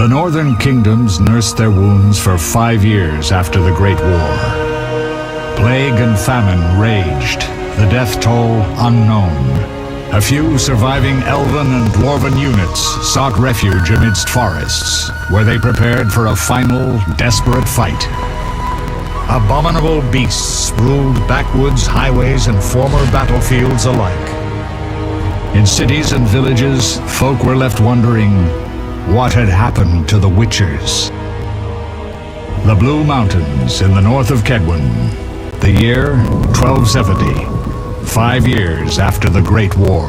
The northern kingdoms nursed their wounds for 5 years after the Great War. Plague and famine raged, the death toll unknown. A few surviving elven and dwarven units sought refuge amidst forests, where they prepared for a final, desperate fight. Abominable beasts ruled backwoods, highways, and former battlefields alike. In cities and villages, folk were left wondering what had happened to the Witchers. The Blue Mountains in the north of Kedwin. The year 1270, 5 years after the Great War.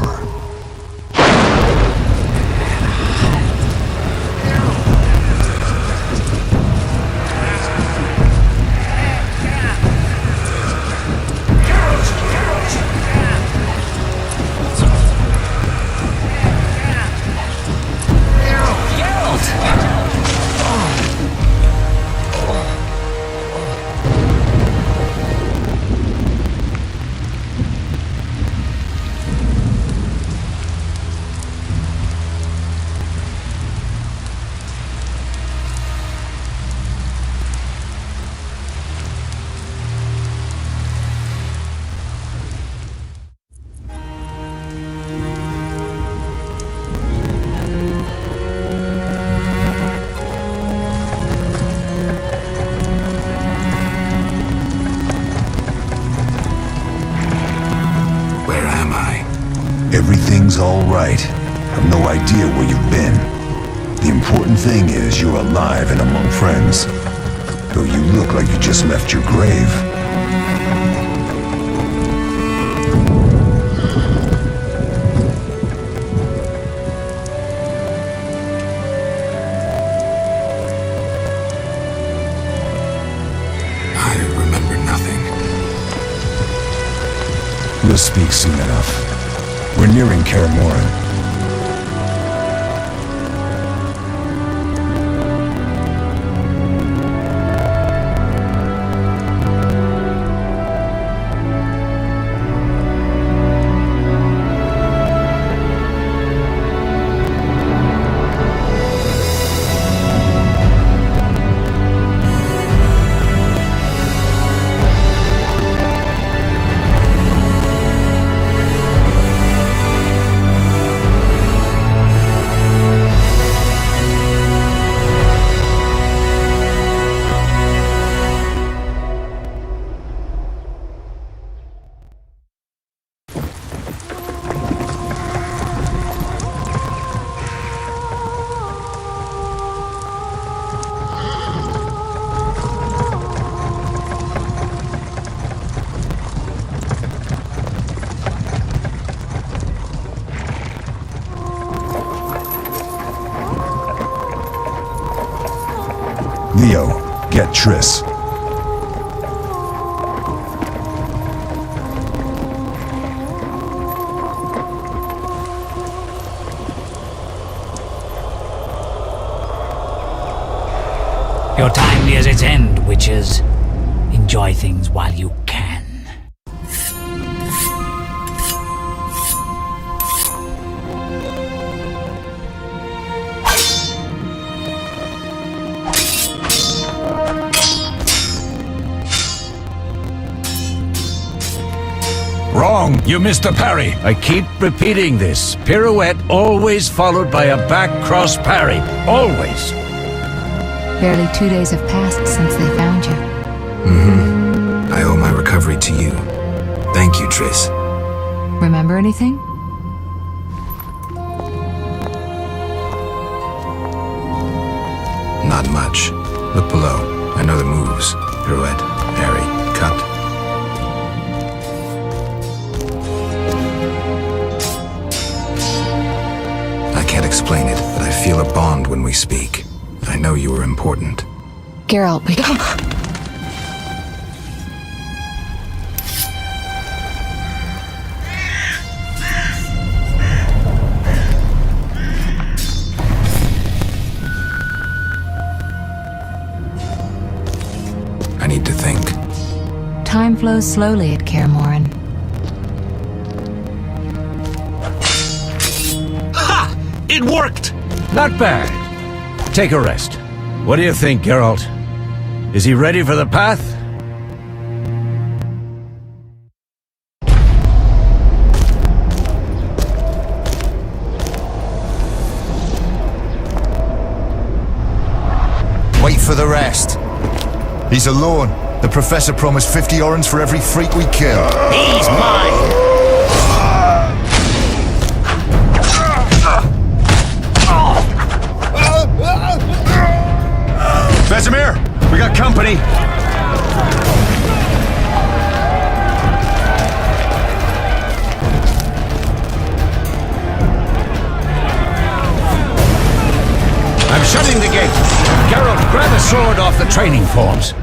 Everything's all right. I've no idea where you've been. The important thing is you're alive and among friends. Though you look like you just left your grave. I remember nothing. We'll speak soon enough. We're nearing Kaer Morhen. Leo, get Triss. Your time nears its end, witches. Enjoy things while you can. Wrong! You missed the parry! I keep repeating this. Pirouette always followed by a back cross parry. Always! Barely 2 days have passed since they found you. I owe my recovery to you. Thank you, Triss. Remember anything? Not much. Look below. I know the moves. Pirouette, parry, cut. I can't explain it, but I feel a bond when we speak. I know you were important. Geralt, we... I need to think. Time flows slowly at Kaer Morhen. Ha! It worked! Not bad. take a rest. What do you think, Geralt? Is he ready for the path? Wait for the rest. He's alone. The professor promised 50 orens for every freak we kill. He's mine! Vesemir, we got company. I'm shutting the gate. Geralt, grab a sword off the training forms.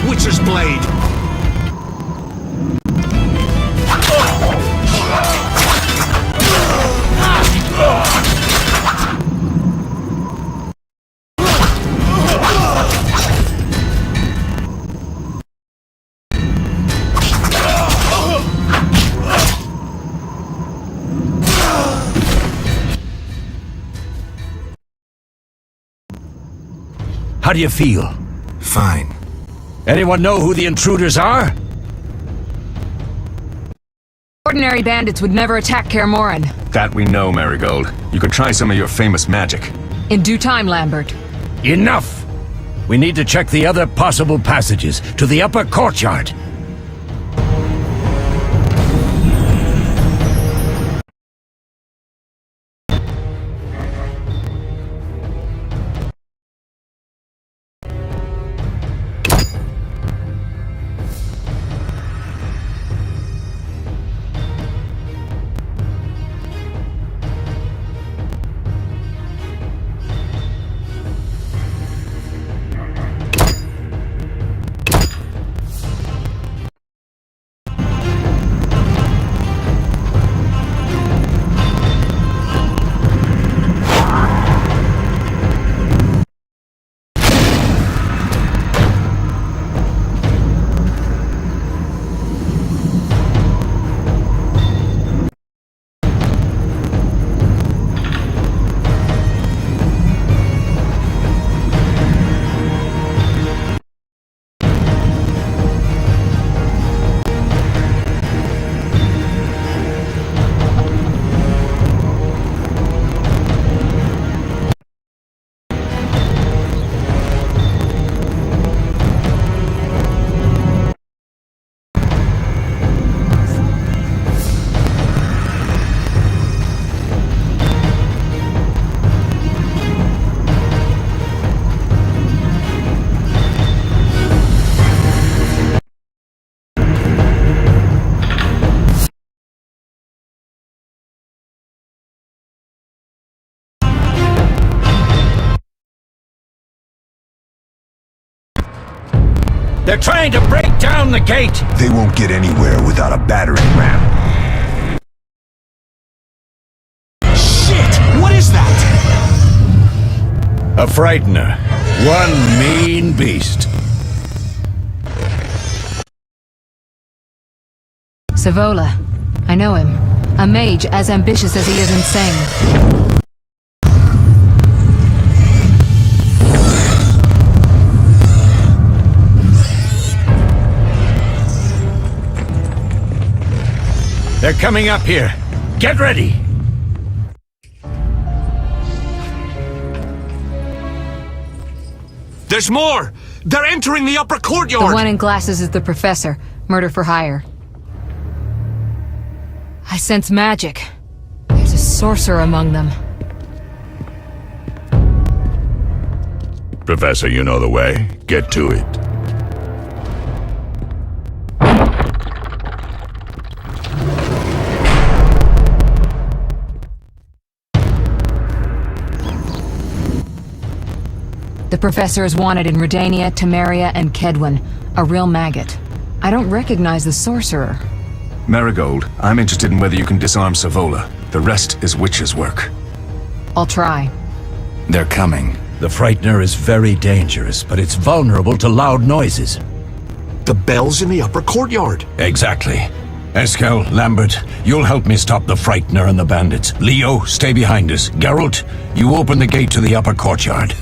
Witcher's blade! How do you feel? Fine. Anyone know who the intruders are? Ordinary bandits would never attack Kaer Morhen. That we know, Marigold. You could try some of your famous magic. In due time, Lambert. Enough! We need to check the other possible passages to the upper courtyard. They're trying to break down the gate! They won't get anywhere without a battering ram. Shit! What is that? A frightener. One mean beast. Savola. I know him. A mage as ambitious as he is insane. They're coming up here. Get ready! There's more! They're entering the upper courtyard! The one in glasses is the professor. Murder for hire. I sense magic. There's a sorcerer among them. Professor, you know the way. Get to it. The professor is wanted in Redania, Temeria, and Kedwin. A real maggot. I don't recognize the sorcerer. Marigold, I'm interested in whether you can disarm Savola. The rest is witch's work. I'll try. They're coming. The Frightener is very dangerous, but it's vulnerable to loud noises. The bell's in the upper courtyard. Exactly. Eskel, Lambert, you'll help me stop the Frightener and the bandits. Leo, stay behind us. Geralt, you open the gate to the upper courtyard.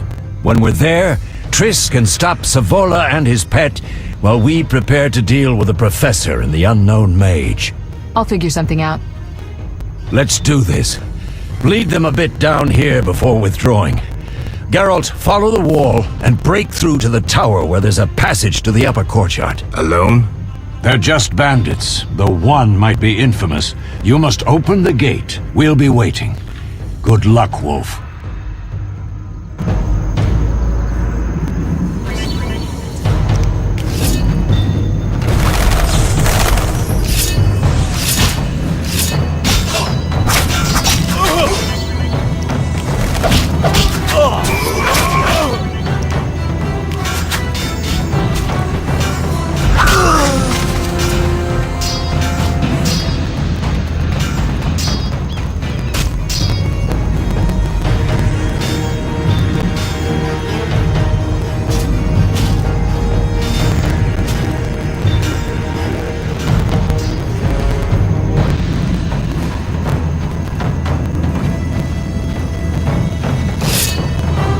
When we're there, Triss can stop Savola and his pet, while we prepare to deal with the Professor and the unknown mage. I'll figure something out. Let's do this. Bleed them a bit down here before withdrawing. Geralt, follow the wall and break through to the tower where there's a passage to the upper courtyard. Alone? They're just bandits, though one might be infamous. You must open the gate. We'll be waiting. Good luck, Wolf.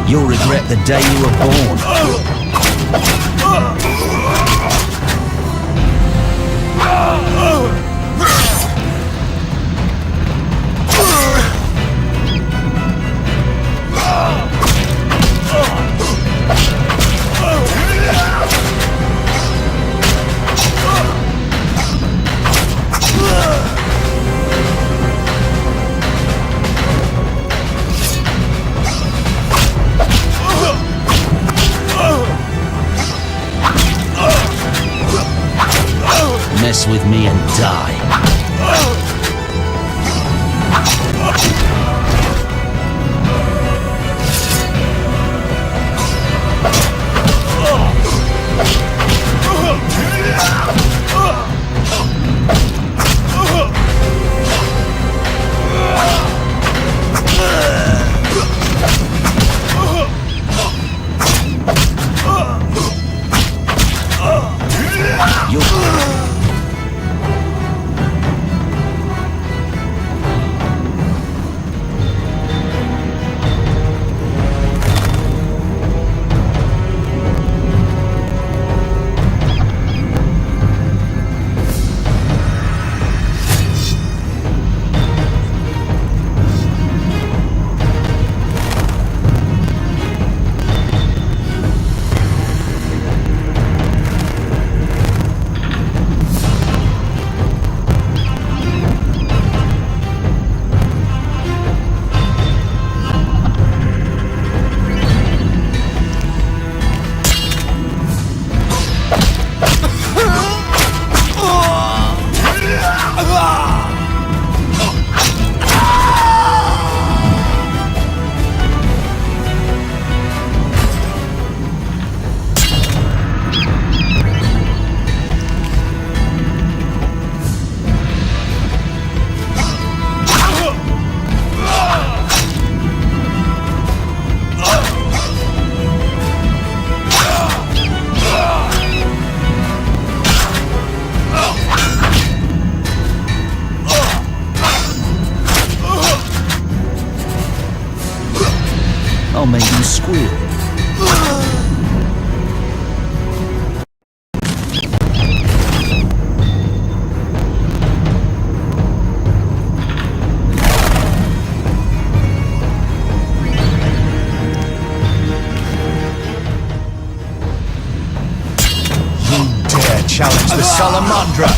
You'll regret the day you were born. Mess with me and die. I'll make you squeal. Challenge the Salamandra!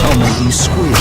I'll make you squeal.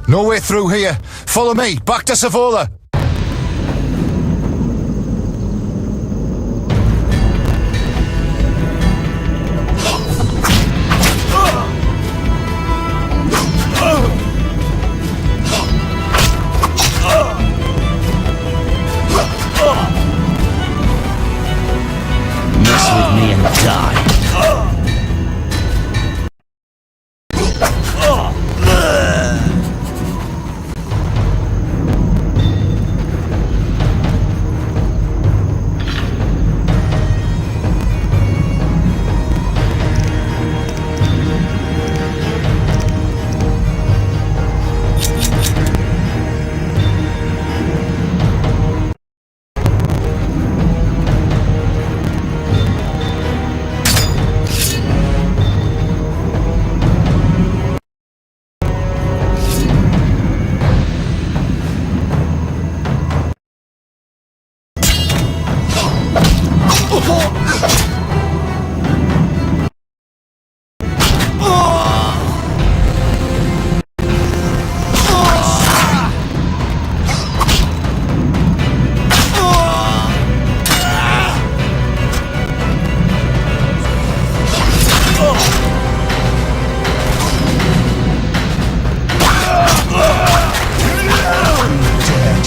No way through here. Follow me, back to Savola. Mess with me and die.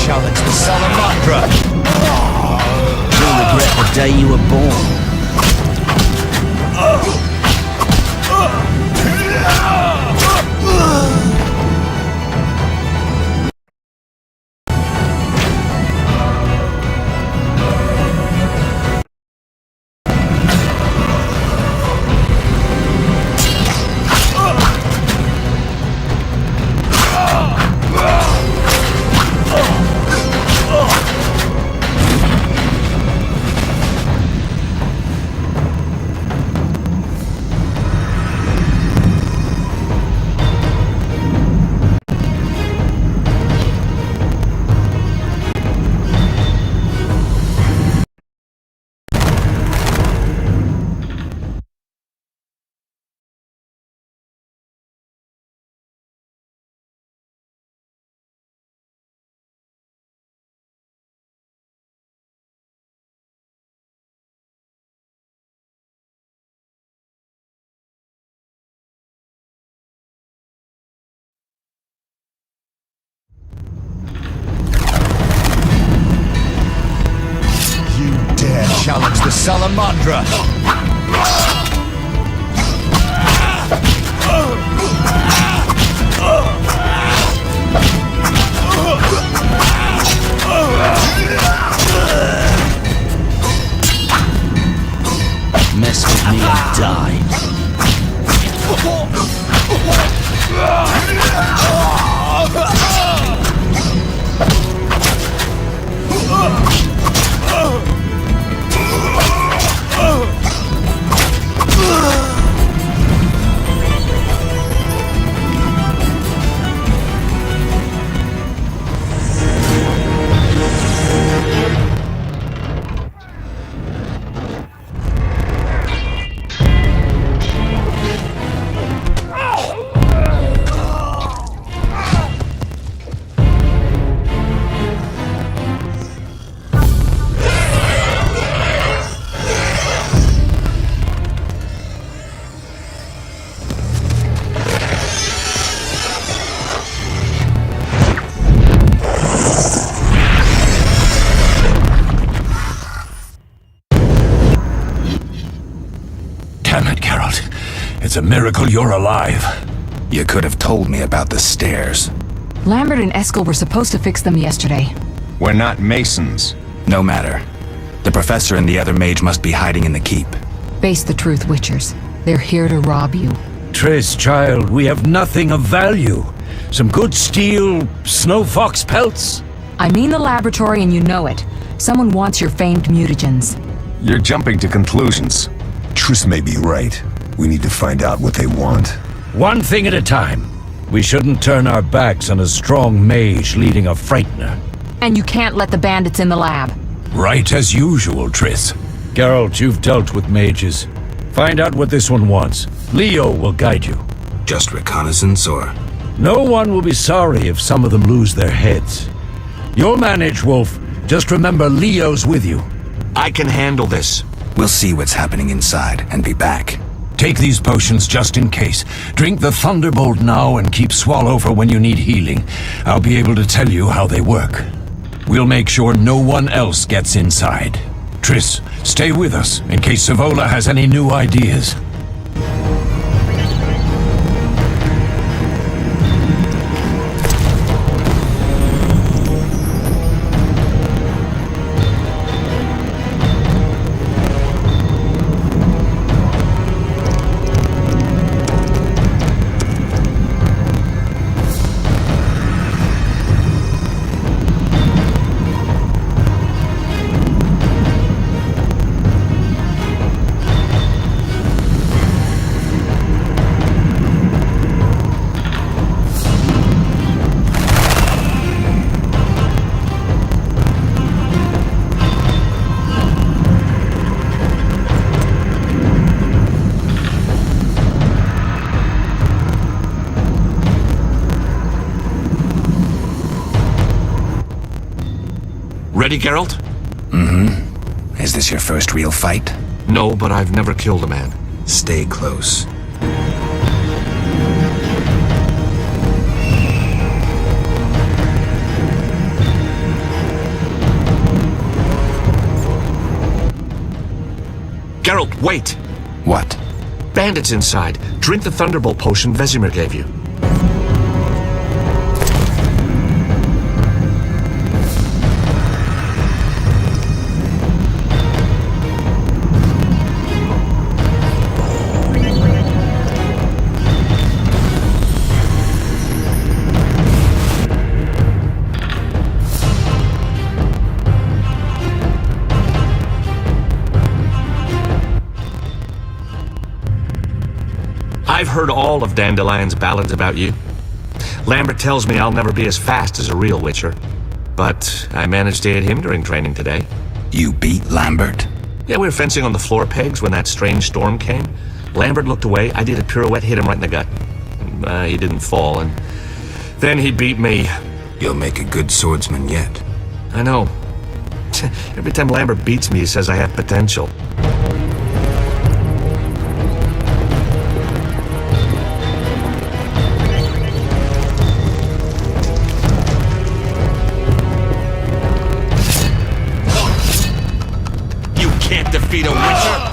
Challenge the Salamandra! You'll regret the day you were born. Challenge the Salamandra! Mess with me and die. Damn it, Geralt. It's a miracle you're alive. You could have told me about the stairs. Lambert and Eskel were supposed to fix them yesterday. We're not masons. No matter. The professor and the other mage must be hiding in the keep. Face the truth, Witchers. They're here to rob you. Triss, child, we have nothing of value. Some good steel, snow fox pelts. I mean the laboratory and you know it. Someone wants your famed mutagens. You're jumping to conclusions. Triss may be right. We need to find out what they want. One thing at a time. We shouldn't turn our backs on a strong mage leading a frightener. And you can't let the bandits in the lab. Right as usual, Triss. Geralt, you've dealt with mages. Find out what this one wants. Leo will guide you. Just reconnaissance, or? No one will be sorry if some of them lose their heads. You'll manage, Wolf. Just remember Leo's with you. I can handle this. We'll see what's happening inside and be back. Take these potions just in case. Drink the Thunderbolt now and keep Swallow for when you need healing. I'll be able to tell you how they work. We'll make sure no one else gets inside. Triss, stay with us in case Savola has any new ideas. Ready, Geralt? Mm-hmm. Is this your first real fight? No, but I've never killed a man. Stay close. Geralt, wait! What? Bandits inside. Drink the Thunderbolt potion Vesemir gave you. I've heard all of Dandelion's ballads about you. Lambert tells me I'll never be as fast as a real Witcher. But I managed to hit him during training today. You beat Lambert? Yeah, we were fencing on the floor pegs when that strange storm came. Lambert looked away, I did a pirouette, hit him right in the gut. He didn't fall, and then he beat me. You'll make a good swordsman yet. I know. Every time Lambert beats me, he says I have potential. Can't defeat a Witcher!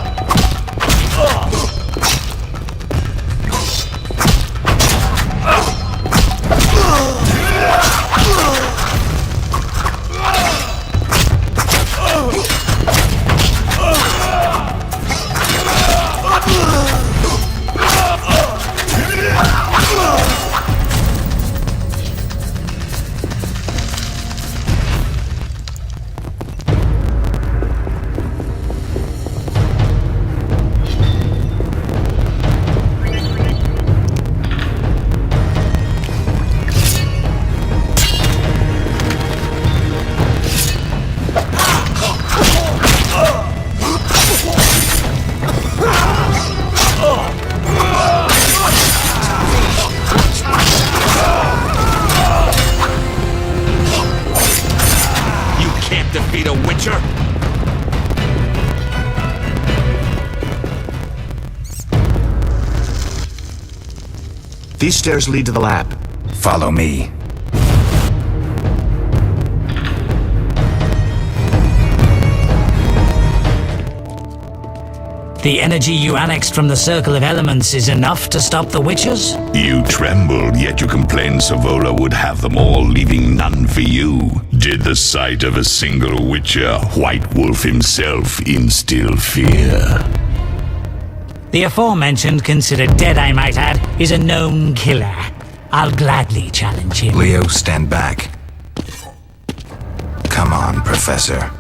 Defeat a Witcher? These stairs lead to the lab. Follow me. The energy you annexed from the Circle of Elements is enough to stop the Witchers? You trembled, yet you complained Savola would have them all, leaving none for you. Did the sight of a single Witcher, White Wolf himself, instill fear? The aforementioned, considered dead I might add, is a known killer. I'll gladly challenge him. Leo, stand back. Come on, Professor.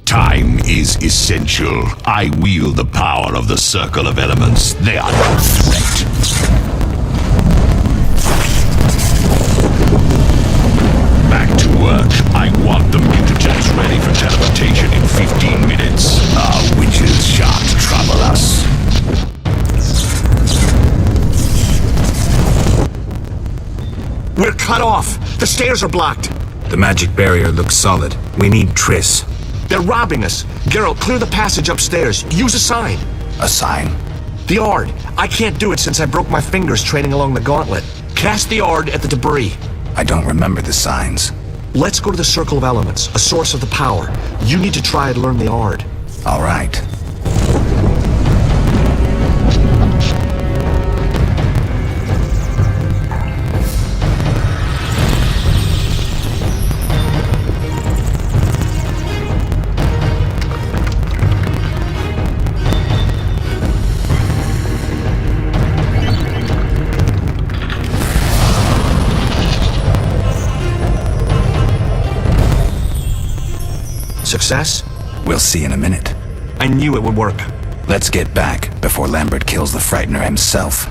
Time is essential. I wield the power of the Circle of Elements. They are no threat. Back to work. I want the mutagens ready for teleportation in 15 minutes. Our witches shan't trouble us. We're cut off! The stairs are blocked! The magic barrier looks solid. We need Triss. They're robbing us! Geralt, clear the passage upstairs. Use a sign. A sign? The Ard. I can't do it since I broke my fingers training along the gauntlet. Cast the Ard at the debris. I don't remember the signs. Let's go to the Circle of Elements, a source of the power. You need to try and learn the Ard. All right. Success? We'll see in a minute. I knew it would work. Let's get back before Lambert kills the Frightener himself.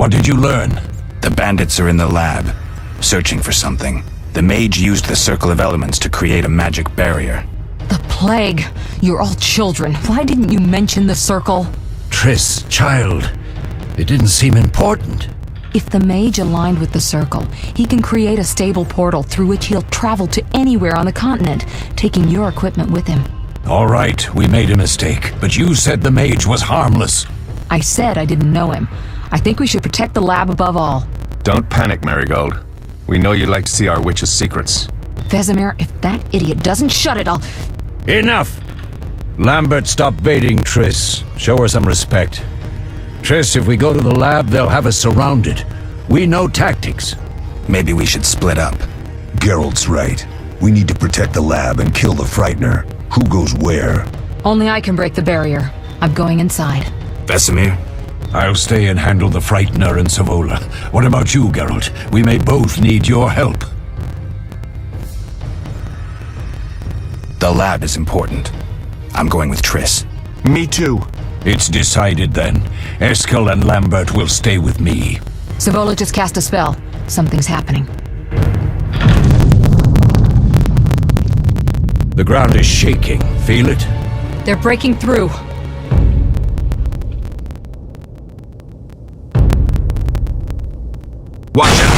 What did you learn? The bandits are in the lab, searching for something. The mage used the Circle of Elements to create a magic barrier. The plague! You're all children. Why didn't you mention the circle? Triss, child. It didn't seem important. If the mage aligned with the circle, he can create a stable portal through which he'll travel to anywhere on the continent, taking your equipment with him. All right, we made a mistake, but you said the mage was harmless. I said I didn't know him. I think we should protect the lab above all. Don't panic, Marigold. We know you'd like to see our witch's secrets. Vesemir, if that idiot doesn't shut it, I'll... Enough! Lambert, stop baiting Triss. Show her some respect. Triss, if we go to the lab, they'll have us surrounded. We know tactics. Maybe we should split up. Geralt's right. We need to protect the lab and kill the Frightener. Who goes where? Only I can break the barrier. I'm going inside. Vesemir? I'll stay and handle the Frightener and Savola. What about you, Geralt? We may both need your help. The lab is important. I'm going with Triss. Me too. It's decided then. Eskel and Lambert will stay with me. Savola just cast a spell. Something's happening. The ground is shaking. Feel it? They're breaking through. Watch out!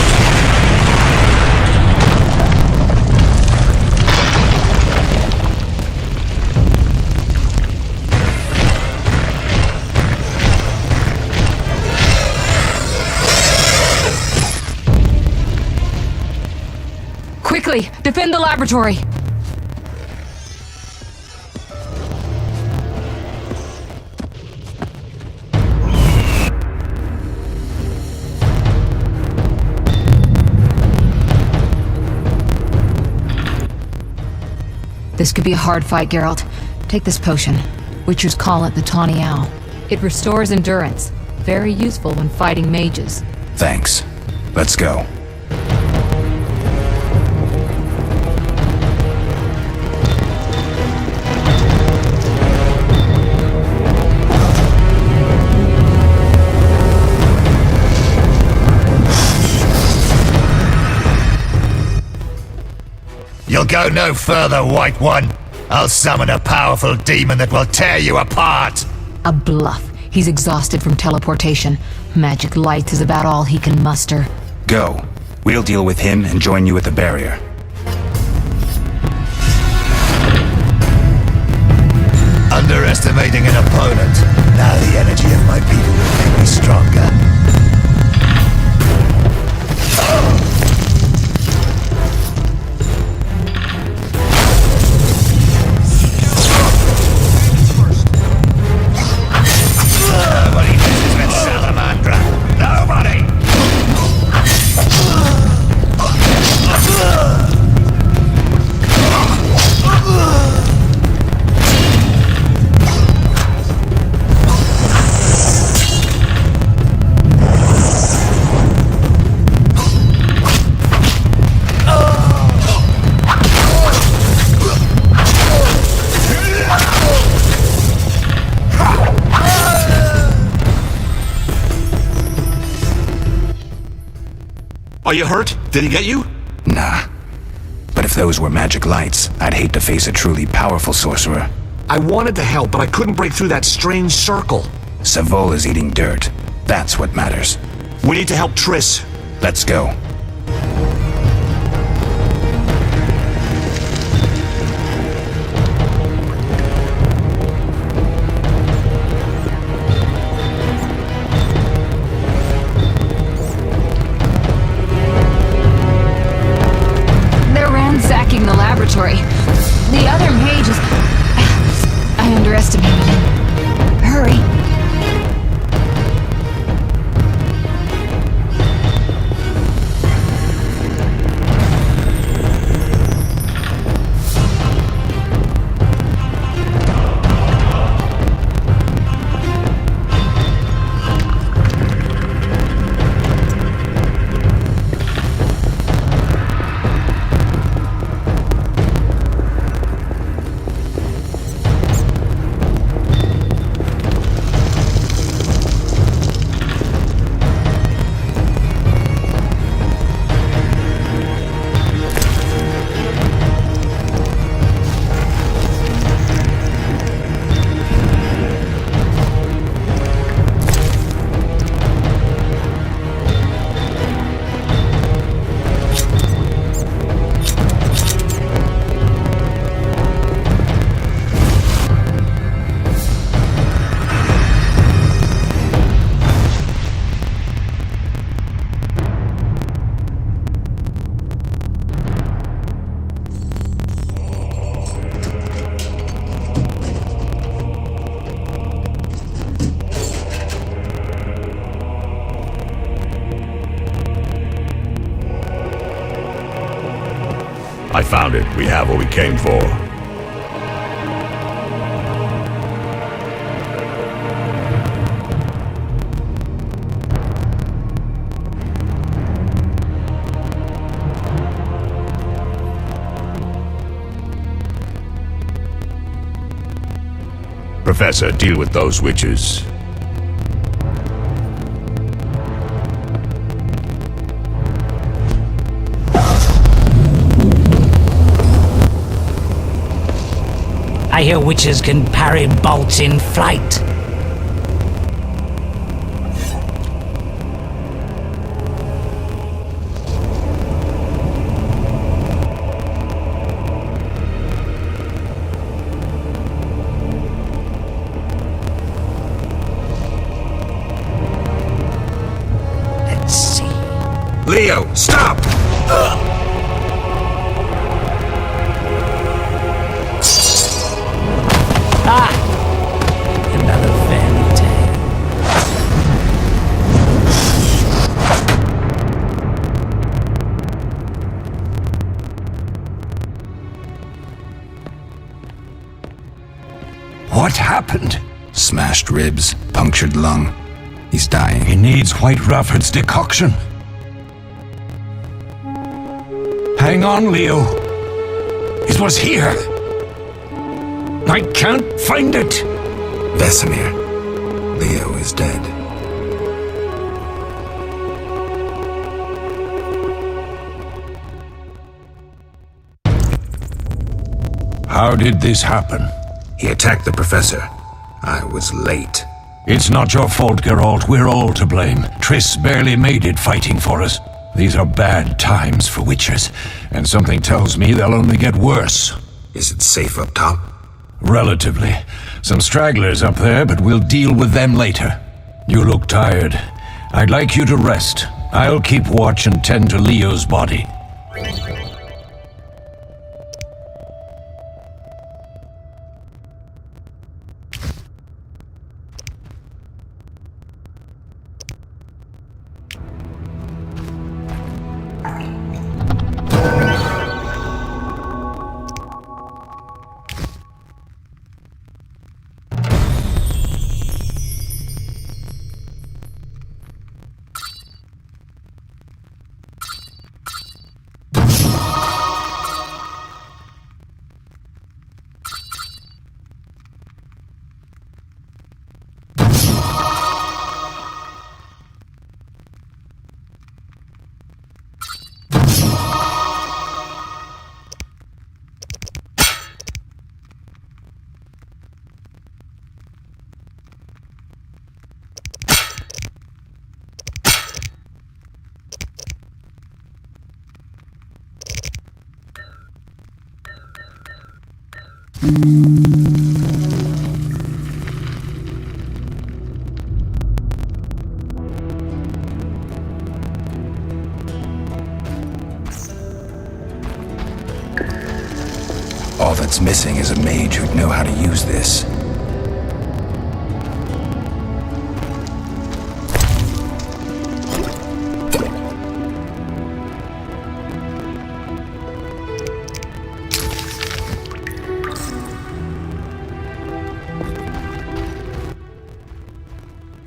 Quickly, defend the laboratory! This could be a hard fight, Geralt. Take this potion. Witchers call it the Tawny Owl. It restores endurance. Very useful when fighting mages. Thanks. Let's go. You'll We'll go no further, White One. I'll summon a powerful demon that will tear you apart. A bluff. He's exhausted from teleportation. Magic lights is about all he can muster. Go. We'll deal with him and join you at the barrier. Underestimating an opponent. Now the energy of my people will make me stronger. Nobody messes with Salamandra. Nobody! Are you hurt? Did he get you? Nah. But if those were magic lights, I'd hate to face a truly powerful sorcerer. I wanted to help, but I couldn't break through that strange circle. Savola's eating dirt. That's what matters. We need to help Triss. Let's go. The laboratory. The other mage is... I underestimated him. Hurry. I found it. We have what we came for. Professor, deal with those witches. I hear witches can parry bolts in flight. Let's see. Leo, stop! Another fairy tale. What happened? Smashed ribs, punctured lung. He's dying. He needs White Rafford's decoction. Hang on, Leo. It was here. I can't find it. Vesemir. Leo is dead. How did this happen? He attacked the professor. I was late. It's not your fault, Geralt. We're all to blame. Triss barely made it fighting for us. These are bad times for Witchers, and something tells me they'll only get worse. Is it safe up top? Relatively. Some stragglers up there, but we'll deal with them later. You look tired. I'd like you to rest. I'll keep watch and tend to Leo's body. All that's missing is a mage who'd know how to use this.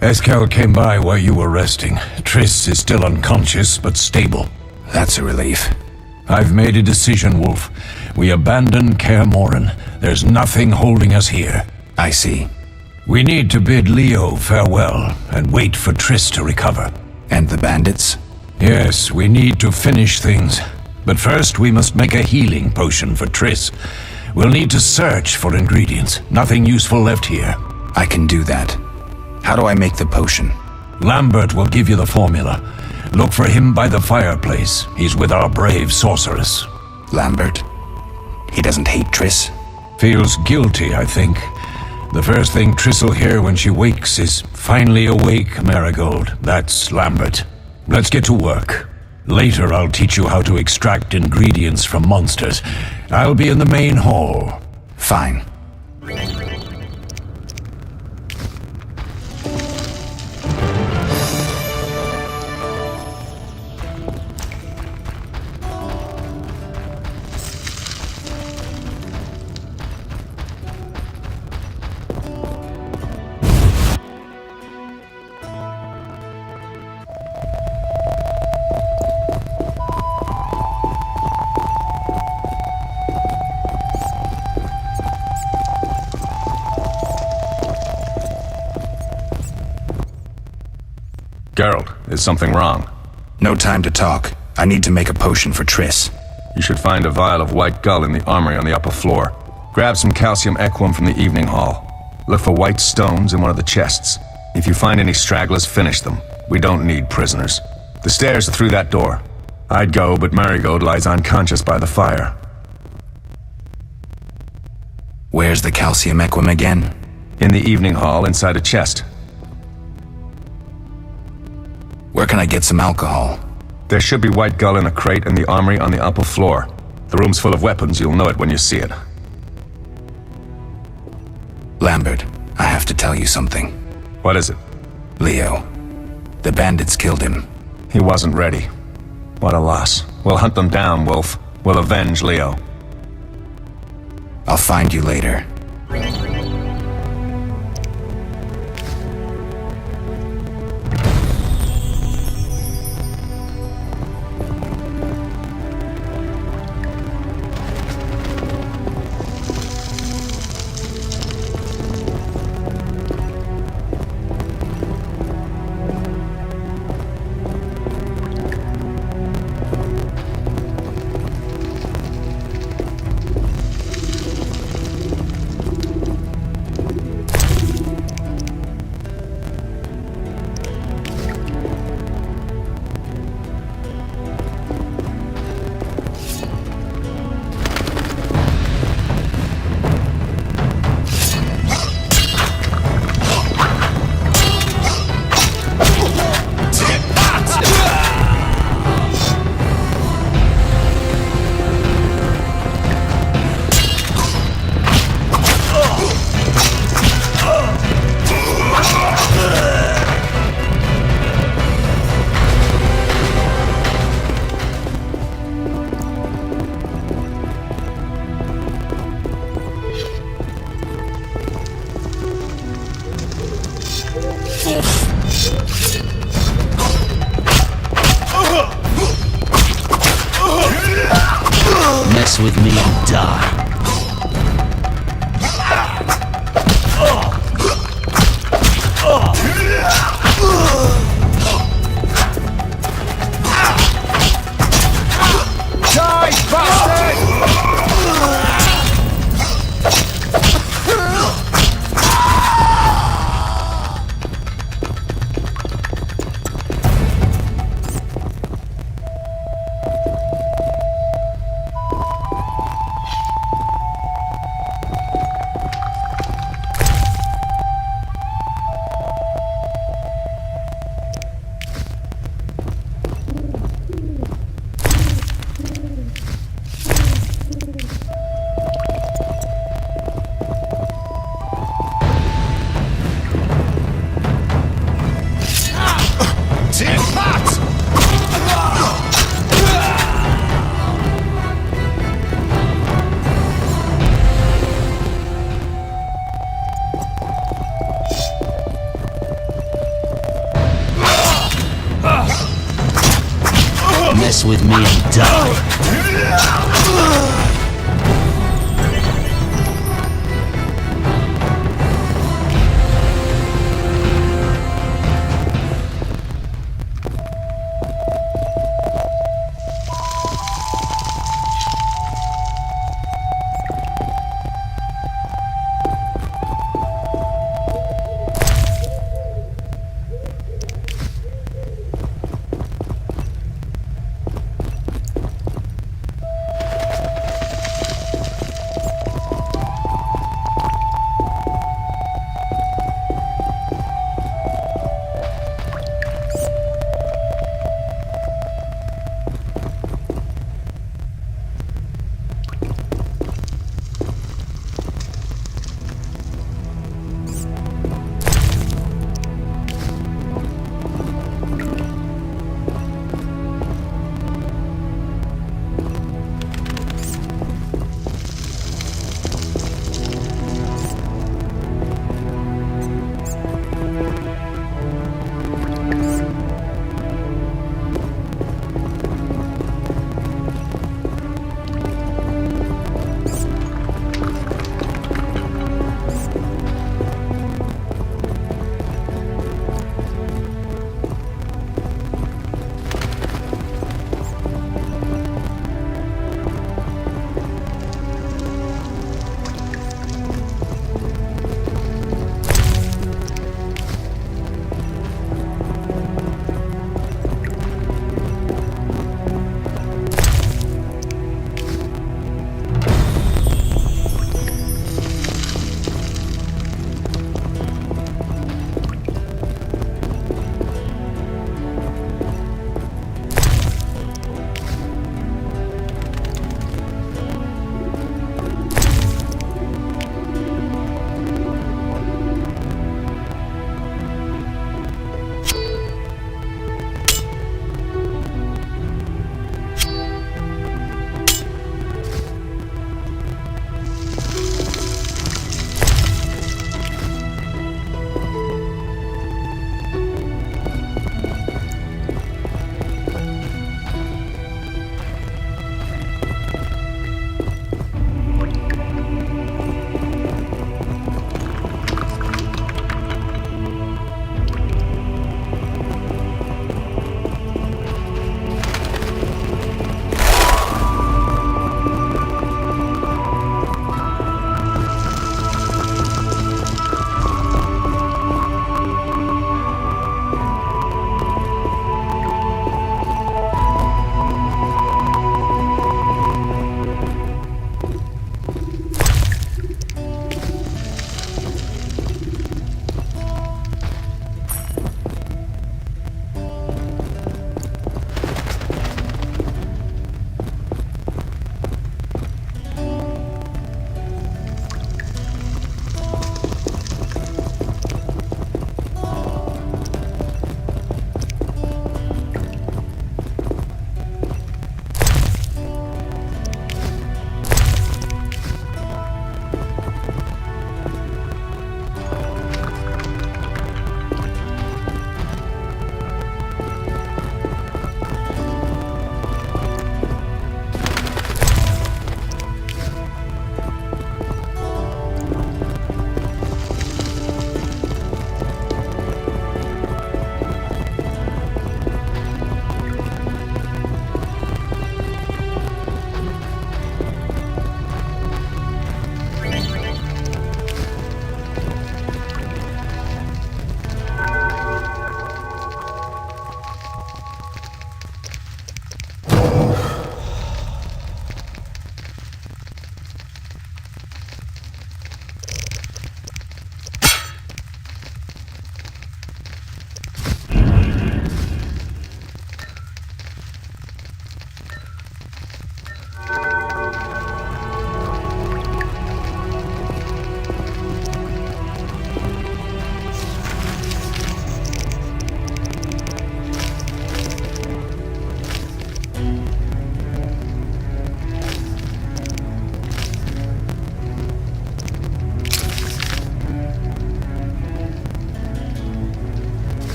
Eskel came by while you were resting. Triss is still unconscious, but stable. That's a relief. I've made a decision, Wolf. We abandon Kaer Morhen. There's nothing holding us here. I see. We need to bid Leo farewell and wait for Triss to recover. And the bandits? Yes, we need to finish things. But first we must make a healing potion for Triss. We'll need to search for ingredients. Nothing useful left here. I can do that. How do I make the potion? Lambert will give you the formula. Look for him by the fireplace. He's with our brave sorceress. Lambert? He doesn't hate Triss? Feels guilty, I think. The first thing Triss will hear when she wakes is, "Finally awake, Marigold." That's Lambert. Let's get to work. Later I'll teach you how to extract ingredients from monsters. I'll be in the main hall. Fine. Geralt, is something wrong? No time to talk. I need to make a potion for Triss. You should find a vial of white gull in the armory on the upper floor. Grab some calcium equum from the evening hall. Look for white stones in one of the chests. If you find any stragglers, finish them. We don't need prisoners. The stairs are through that door. I'd go, but Marigold lies unconscious by the fire. Where's the calcium equum again? In the evening hall, inside a chest. Where can I get some alcohol? There should be white gull in a crate in the armory on the upper floor. The room's full of weapons, you'll know it when you see it. Lambert, I have to tell you something. What is it? Leo. The bandits killed him. He wasn't ready. What a loss. We'll hunt them down, Wolf. We'll avenge Leo. I'll find you later. Mess with me and die. Die, bastard! Mess with me and die.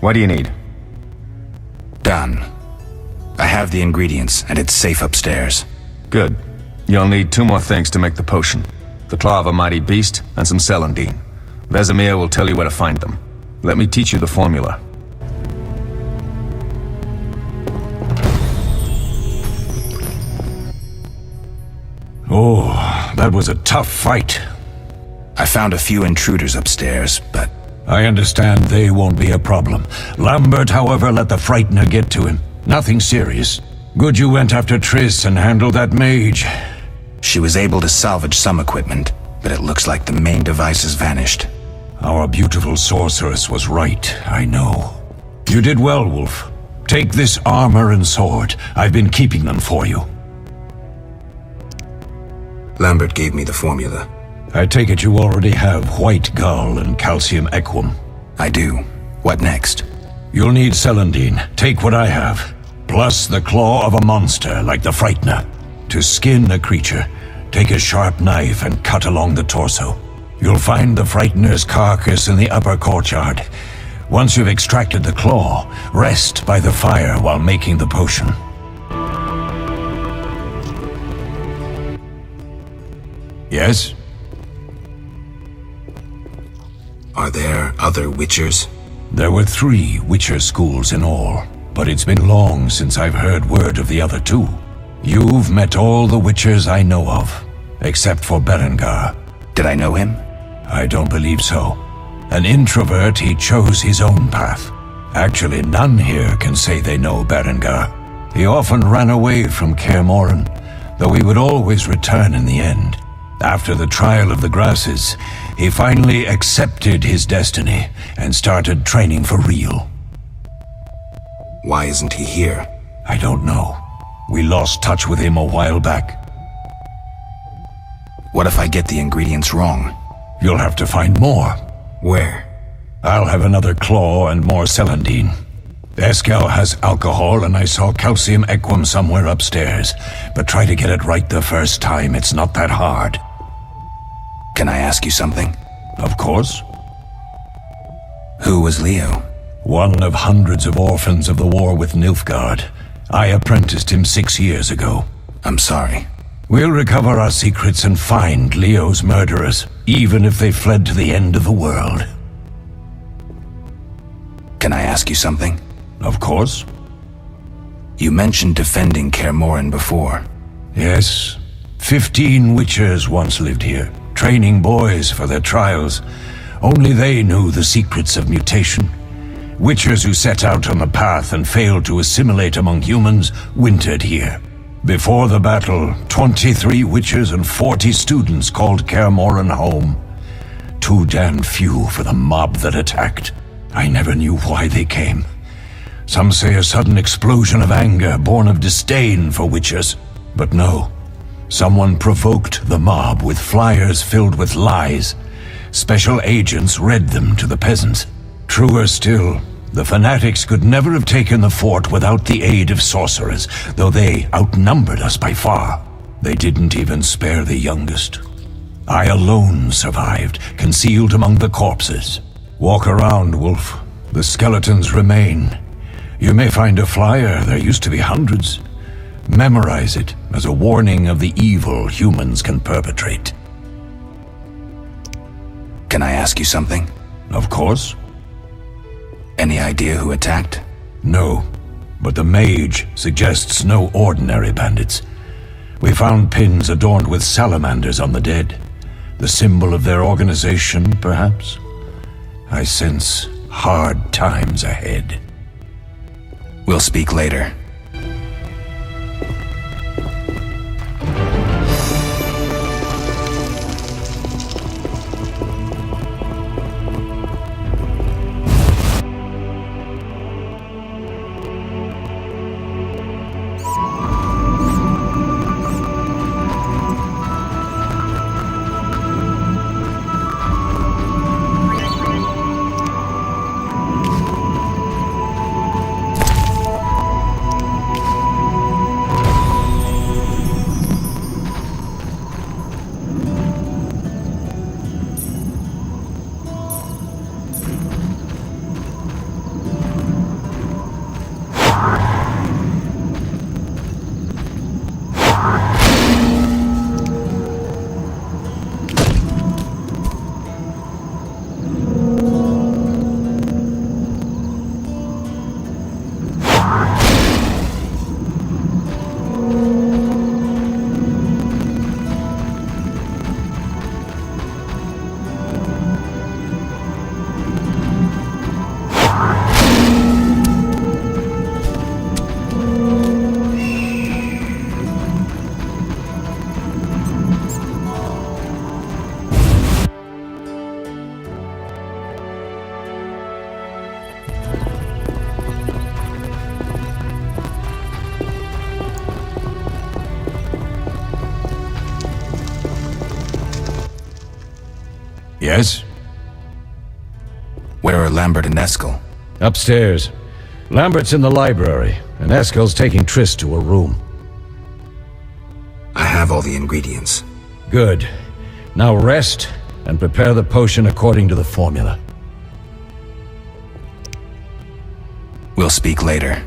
What do you need? Done. I have the ingredients, and it's safe upstairs. Good. You'll need 2 more things to make the potion. The claw of a mighty beast, and some celandine. Vesemir will tell you where to find them. Let me teach you the formula. Oh, that was a tough fight. I found a few intruders upstairs, but... I understand they won't be a problem. Lambert, however, let the Frightener get to him. Nothing serious. Good you went after Triss and handled that mage. She was able to salvage some equipment, but it looks like the main device has vanished. Our beautiful sorceress was right, I know. You did well, Wolf. Take this armor and sword. I've been keeping them for you. Lambert gave me the formula. I take it you already have white gall and calcium equum. I do. What next? You'll need celandine. Take what I have. Plus the claw of a monster like the Frightener. To skin a creature, take a sharp knife and cut along the torso. You'll find the Frightener's carcass in the upper courtyard. Once you've extracted the claw, rest by the fire while making the potion. Yes? Are there other Witchers? There were 3 Witcher schools in all, but it's been long since I've heard word of the other 2. You've met all the Witchers I know of, except for Berengar. Did I know him? I don't believe so. An introvert, he chose his own path. Actually, none here can say they know Berengar. He often ran away from Kaer Morhen, though he would always return in the end. After the trial of the grasses, he finally accepted his destiny and started training for real. Why isn't he here? I don't know. We lost touch with him a while back. What if I get the ingredients wrong? You'll have to find more. Where? I'll have another claw and more celandine. Eskel has alcohol, and I saw calcium equum somewhere upstairs. But try to get it right the first time. It's not that hard. Can I ask you something? Of course. Who was Leo? One of hundreds of orphans of the war with Nilfgaard. I apprenticed him 6 years ago. I'm sorry. We'll recover our secrets and find Leo's murderers, even if they fled to the end of the world. Can I ask you something? Of course. You mentioned defending Kaer Morhen before. Yes. 15 Witchers once lived here, training boys for their trials. Only they knew the secrets of mutation. Witchers who set out on the path and failed to assimilate among humans wintered here. Before the battle, 23 Witchers and 40 students called Kaer Morhen home. Too damned few for the mob that attacked. I never knew why they came. Some say a sudden explosion of anger born of disdain for Witchers. But no. Someone provoked the mob with flyers filled with lies. Special agents read them to the peasants. Truer still, the fanatics could never have taken the fort without the aid of sorcerers, though they outnumbered us by far. They didn't even spare the youngest. I alone survived, concealed among the corpses. Walk around, Wolf. The skeletons remain. You may find a flyer, there used to be hundreds. Memorize it as a warning of the evil humans can perpetrate. Can I ask you something? Of course. Any idea who attacked? No, but the mage suggests no ordinary bandits. We found pins adorned with salamanders on the dead. The symbol of their organization, perhaps? I sense hard times ahead. We'll speak later. Yes? Where are Lambert and Eskel? Upstairs. Lambert's in the library, and Eskel's taking Triss to a room. I have all the ingredients. Good. Now rest, and prepare the potion according to the formula. We'll speak later.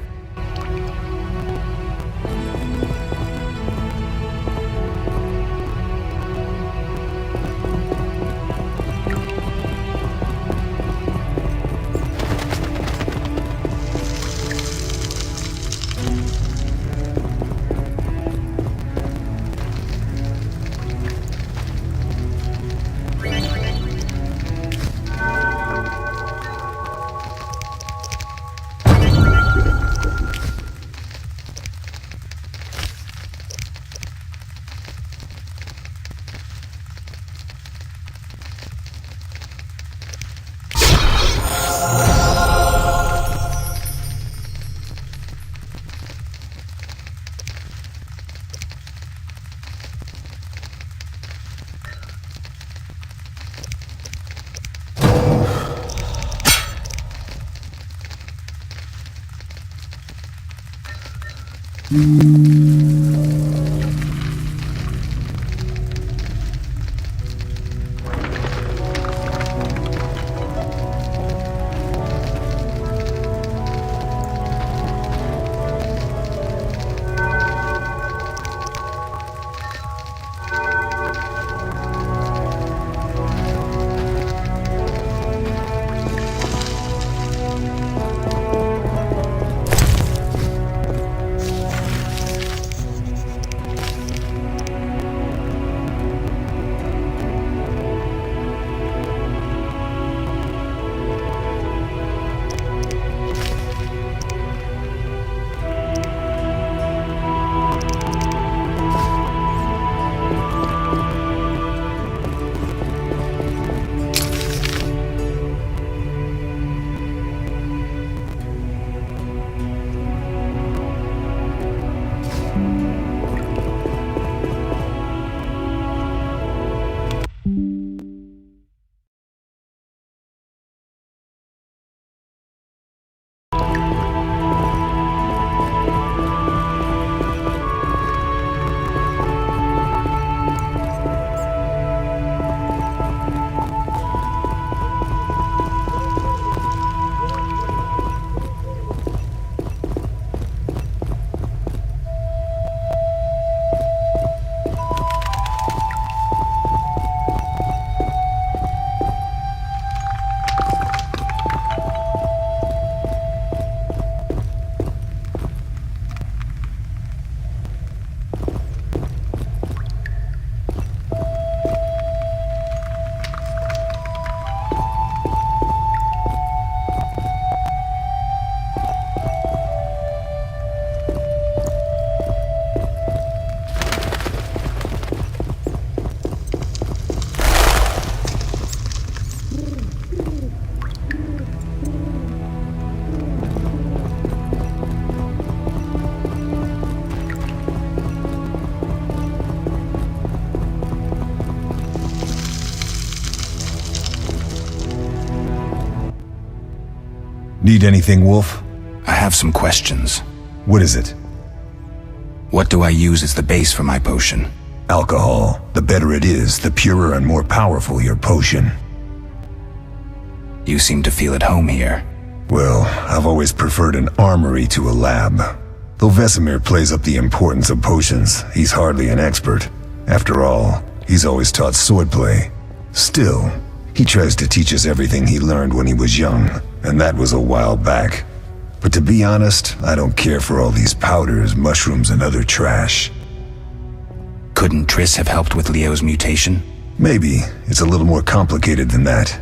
Need anything, Wolf? I have some questions. What is it? What do I use as the base for my potion? Alcohol. The better it is, the purer and more powerful your potion. You seem to feel at home here. Well, I've always preferred an armory to a lab. Though Vesemir plays up the importance of potions, he's hardly an expert. After all, he's always taught swordplay. Still, he tries to teach us everything he learned when he was young, and that was a while back. But to be honest, I don't care for all these powders, mushrooms, and other trash. Couldn't Triss have helped with Leo's mutation? Maybe. It's a little more complicated than that.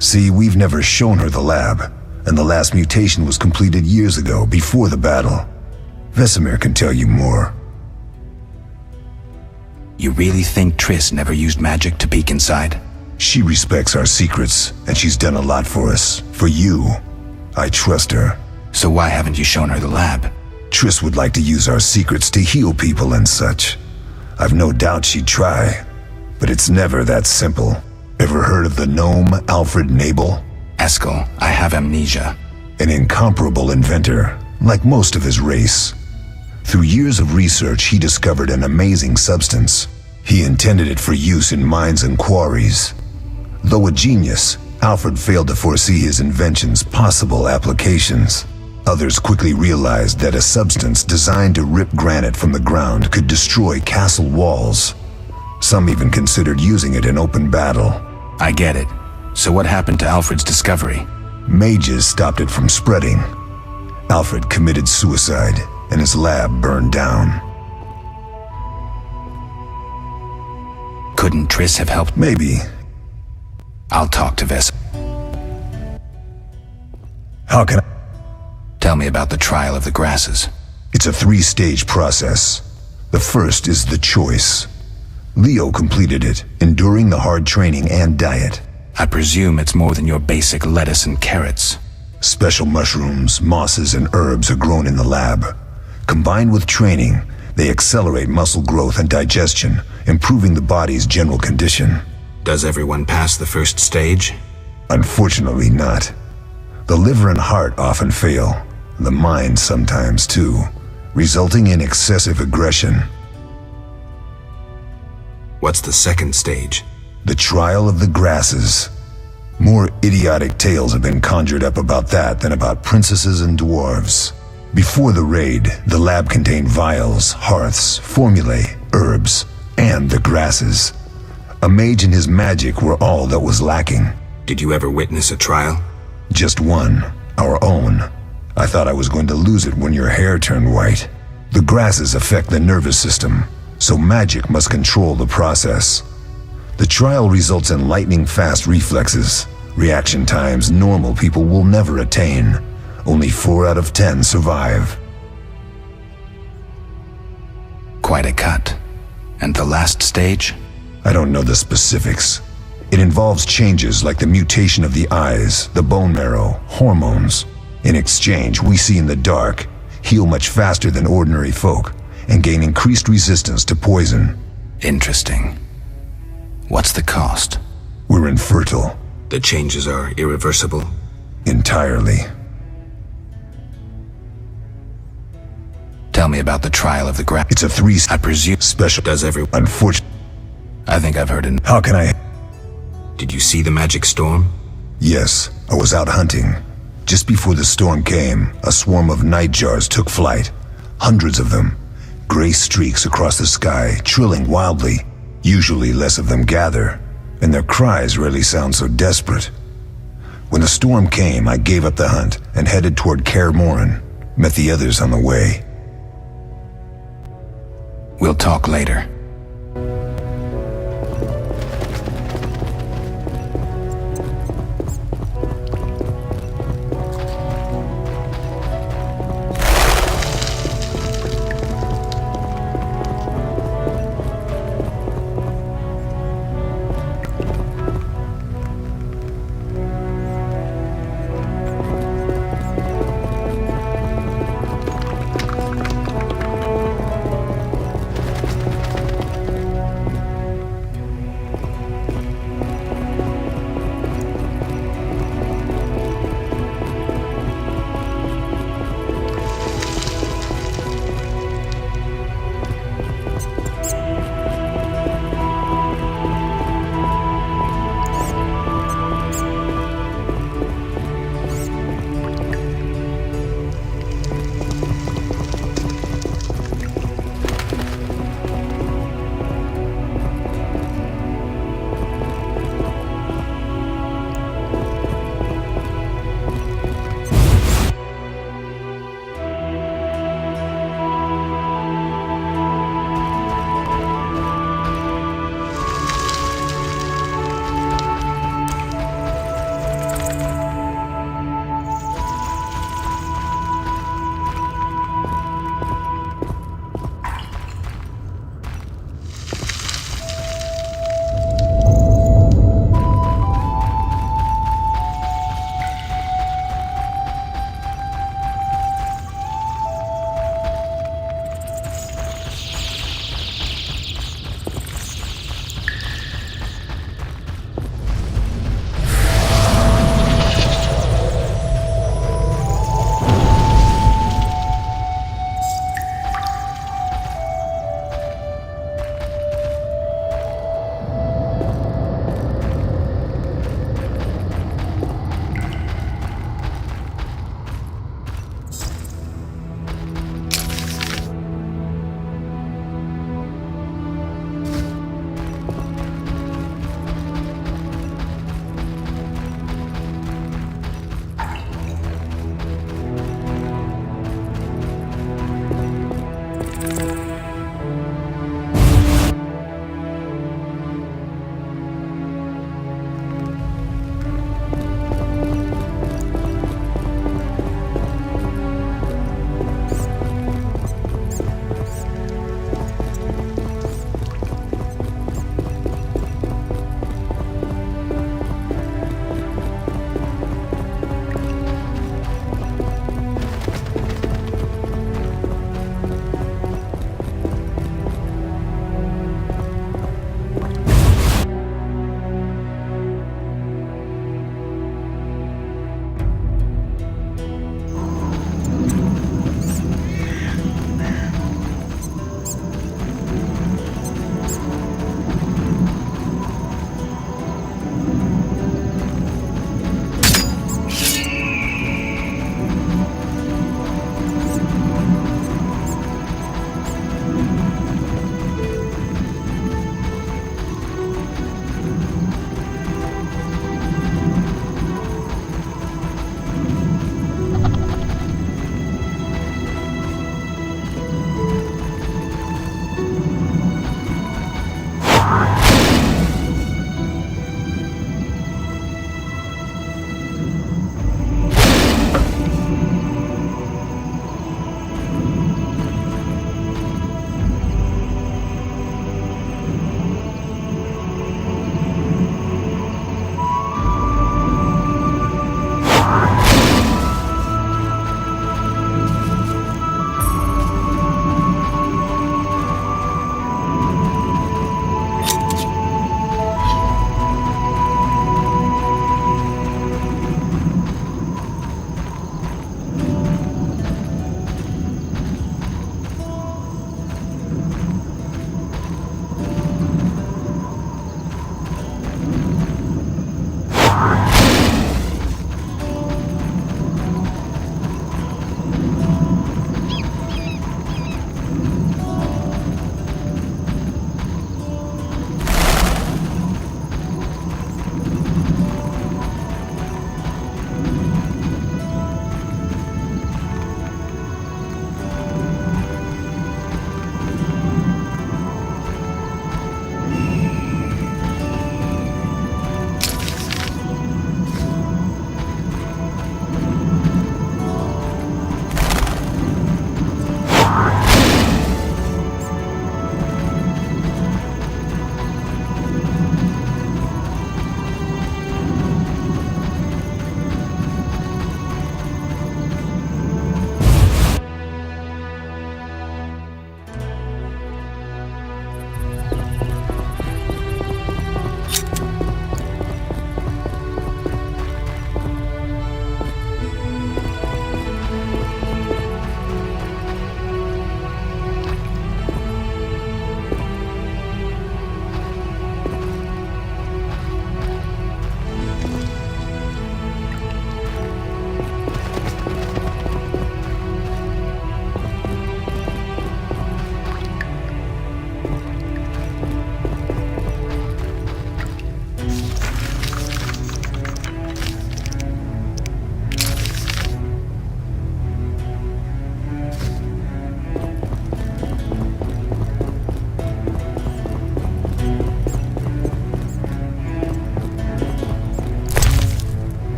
See, we've never shown her the lab, and the last mutation was completed years ago, before the battle. Vesemir can tell you more. You really think Triss never used magic to peek inside? She respects our secrets, and she's done a lot for us. For you. I trust her. So why haven't you shown her the lab? Triss would like to use our secrets to heal people and such. I've no doubt she'd try, but it's never that simple. Ever heard of the gnome Alfred Nabel? Eskel, I have amnesia. An incomparable inventor, like most of his race. Through years of research, he discovered an amazing substance. He intended it for use in mines and quarries. Though a genius, Alfred failed to foresee his invention's possible applications. Others quickly realized that a substance designed to rip granite from the ground could destroy castle walls. Some even considered using it in open battle. I get it. So what happened to Alfred's discovery? Mages stopped it from spreading. Alfred committed suicide, and his lab burned down. Couldn't Triss have helped? Maybe. I'll talk to Vess. How can I? Tell me about the trial of the grasses. It's a 3-stage process. The first is the choice. Leo completed it, enduring the hard training and diet. I presume it's more than your basic lettuce and carrots. Special mushrooms, mosses, and herbs are grown in the lab. Combined with training, they accelerate muscle growth and digestion, improving the body's general condition. Does everyone pass the first stage? Unfortunately not. The liver and heart often fail, the mind sometimes too, resulting in excessive aggression. What's the second stage? The trial of the grasses. More idiotic tales have been conjured up about that than about princesses and dwarves. Before the raid, the lab contained vials, hearths, formulae, herbs, and the grasses. A mage and his magic were all that was lacking. Did you ever witness a trial? Just one, our own. I thought I was going to lose it when your hair turned white. The grasses affect the nervous system, so magic must control the process. The trial results in lightning-fast reflexes, reaction times normal people will never attain. Only 4 out of 10 survive. Quite a cut. And the last stage? I don't know the specifics. It involves changes like the mutation of the eyes, the bone marrow, hormones. In exchange, we see in the dark, heal much faster than ordinary folk, and gain increased resistance to poison. Interesting. What's the cost? We're infertile. The changes are irreversible? Entirely. Tell me about the trial of the grass. It's a 3. I presume special. Does everyone? Unfortunately. I think I've heard How can I? Did you see the magic storm? Yes, I was out hunting. Just before the storm came, a swarm of nightjars took flight. Hundreds of them. Gray streaks across the sky, trilling wildly. Usually less of them gather, and their cries rarely sound so desperate. When the storm came, I gave up the hunt and headed toward Kaer Morhen. Met the others on the way. We'll talk later.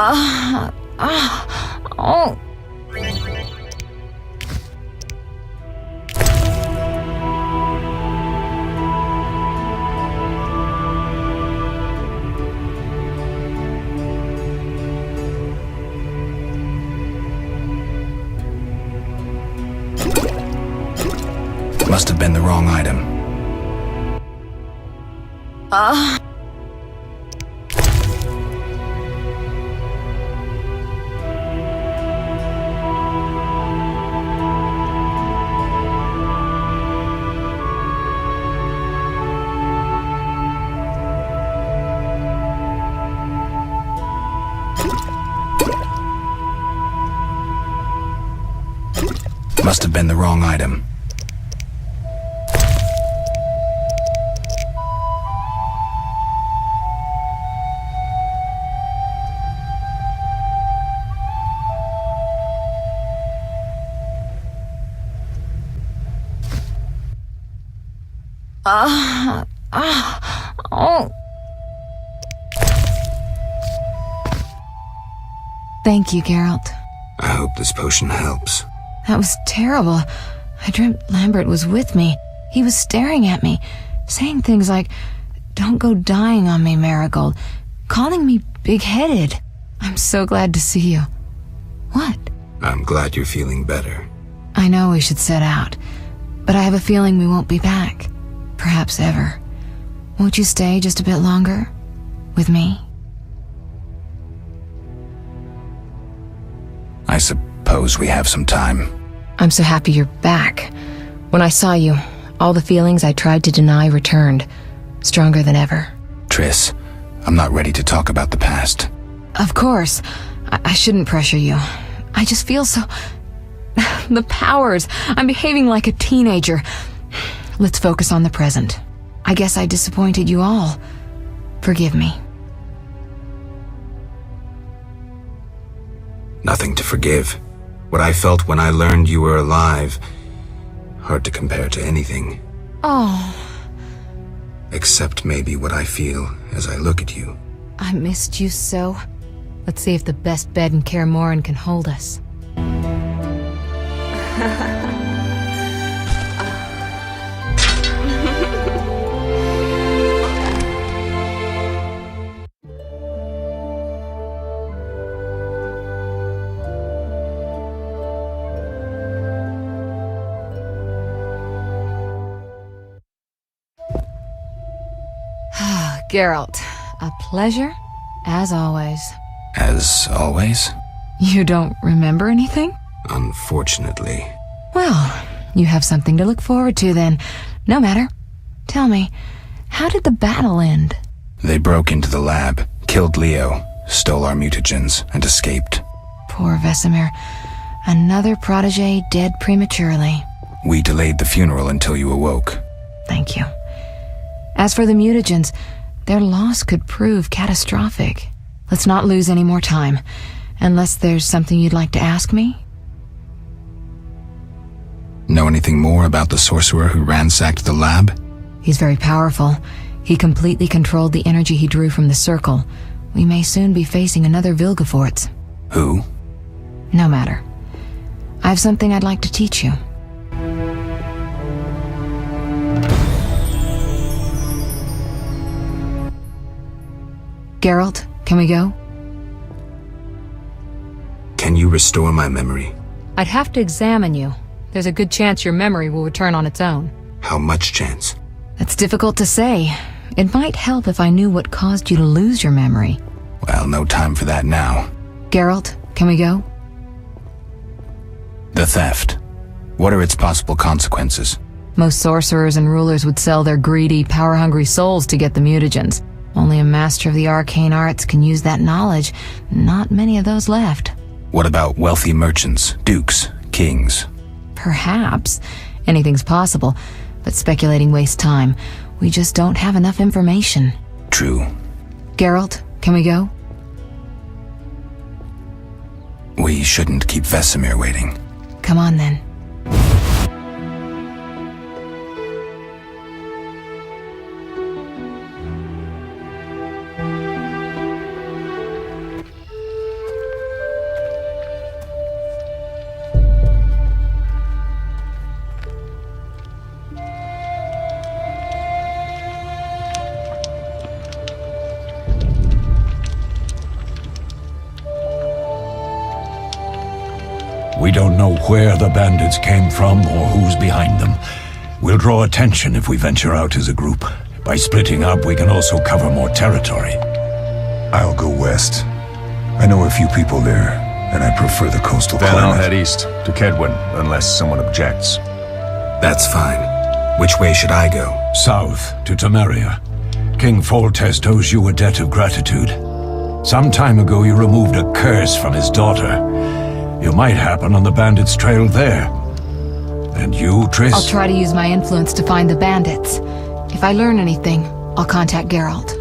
Oh. Must have been the wrong item. Must have been the wrong item. Oh. Thank you, Geralt. I hope this potion helps. That was terrible. I dreamt Lambert was with me. He was staring at me, saying things like, "Don't go dying on me, Marigold," calling me big-headed. I'm so glad to see you. What? I'm glad you're feeling better. I know we should set out, but I have a feeling we won't be back. Perhaps ever. Won't you stay just a bit longer? With me? I suppose we have some time. I'm so happy you're back. When I saw you, all the feelings I tried to deny returned, stronger than ever. Triss, I'm not ready to talk about the past. Of course. I shouldn't pressure you. I just feel so... The powers. I'm behaving like a teenager. Let's focus on the present. I guess I disappointed you all. Forgive me. Nothing to forgive. What I felt when I learned you were alive, hard to compare to anything. Oh, Except maybe what I feel as I look at you. I missed you so. Let's see if the best bed in Kaer Morhen can hold us. Geralt, a pleasure, as always. As always? You don't remember anything? Unfortunately. Well, you have something to look forward to then. No matter. Tell me, how did the battle end? They broke into the lab, killed Leo, stole our mutagens, and escaped. Poor Vesemir. Another protege dead prematurely. We delayed the funeral until you awoke. Thank you. As for the mutagens, their loss could prove catastrophic. Let's not lose any more time. Unless there's something you'd like to ask me? Know anything more about the sorcerer who ransacked the lab? He's very powerful. He completely controlled the energy he drew from the circle. We may soon be facing another Vilgefortz. Who? No matter. I have something I'd like to teach you. Geralt, can we go? Can you restore my memory? I'd have to examine you. There's a good chance your memory will return on its own. How much chance? That's difficult to say. It might help if I knew what caused you to lose your memory. Well, no time for that now. Geralt, can we go? The theft. What are its possible consequences? Most sorcerers and rulers would sell their greedy, power-hungry souls to get the mutagens. Only a master of the arcane arts can use that knowledge. Not many of those left. What about wealthy merchants, dukes, kings? Perhaps. Anything's possible, but speculating wastes time. We just don't have enough information. True. Geralt, can we go? We shouldn't keep Vesemir waiting. Come on then. don't know where the bandits came from or who's behind them. We'll draw attention if we venture out as a group. By splitting up, we can also cover more territory. I'll go west. I know a few people there, and I prefer the coastal Then climate. I'll head east, to Kedwin, unless someone objects. That's fine. Which way should I go? South, to Temeria. King Foltest owes you a debt of gratitude. Some time ago you removed a curse from his daughter. You might happen on the bandits' trail there. And you, Triss? I'll try to use my influence to find the bandits. If I learn anything, I'll contact Geralt.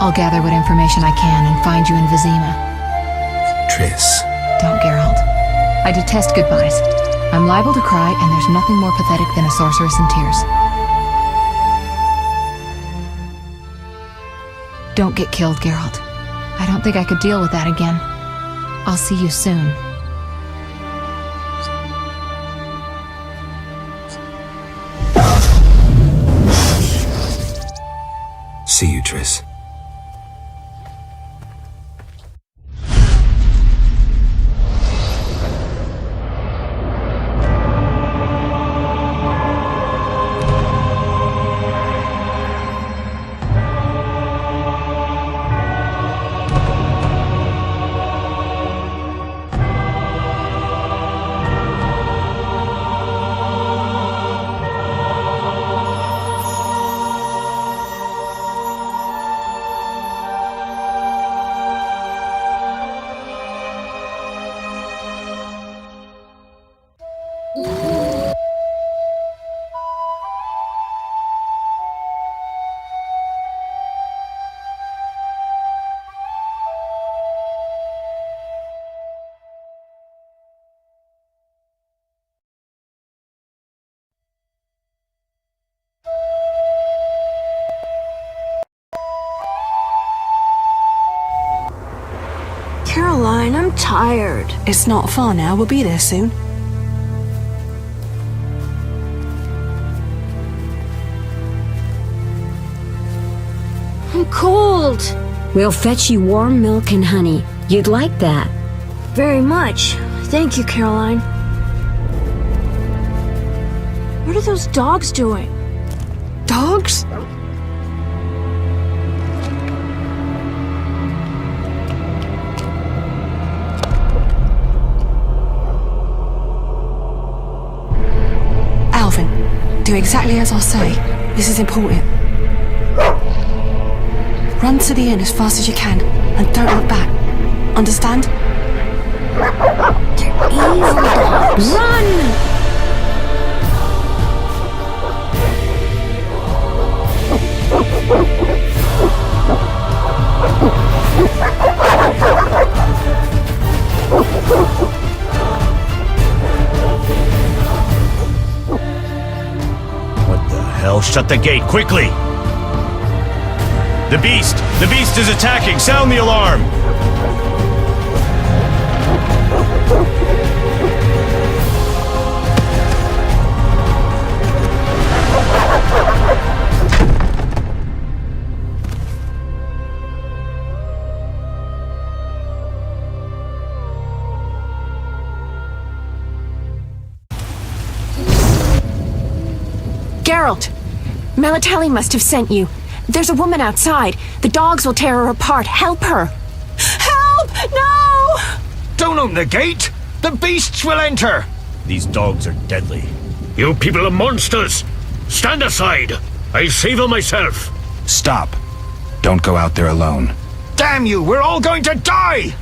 I'll gather what information I can and find you in Vizima. Triss. Don't, Geralt. I detest goodbyes. I'm liable to cry, and there's nothing more pathetic than a sorceress in tears. Don't get killed, Geralt. I don't think I could deal with that again. I'll see you soon. See you, Triss. Caroline, I'm tired. It's not far now. We'll be there soon. I'm cold. We'll fetch you warm milk and honey. You'd like that. Very much. Thank you, Caroline. What are those dogs doing? Dogs? Alvin, do exactly as I say. This is important. Run to the inn as fast as you can, and don't look back. Understand? They're evil dogs. Run! What the hell? Shut the gate, quickly! The beast! The beast is attacking! Sound the alarm! Geralt! Melitele must have sent you. There's a woman outside. The dogs will tear her apart. Help her! Help! No! Don't open the gate! The beasts will enter! These dogs are deadly. You people are monsters! Stand aside! I'll save her myself! Stop. Don't go out there alone. Damn you! We're all going to die!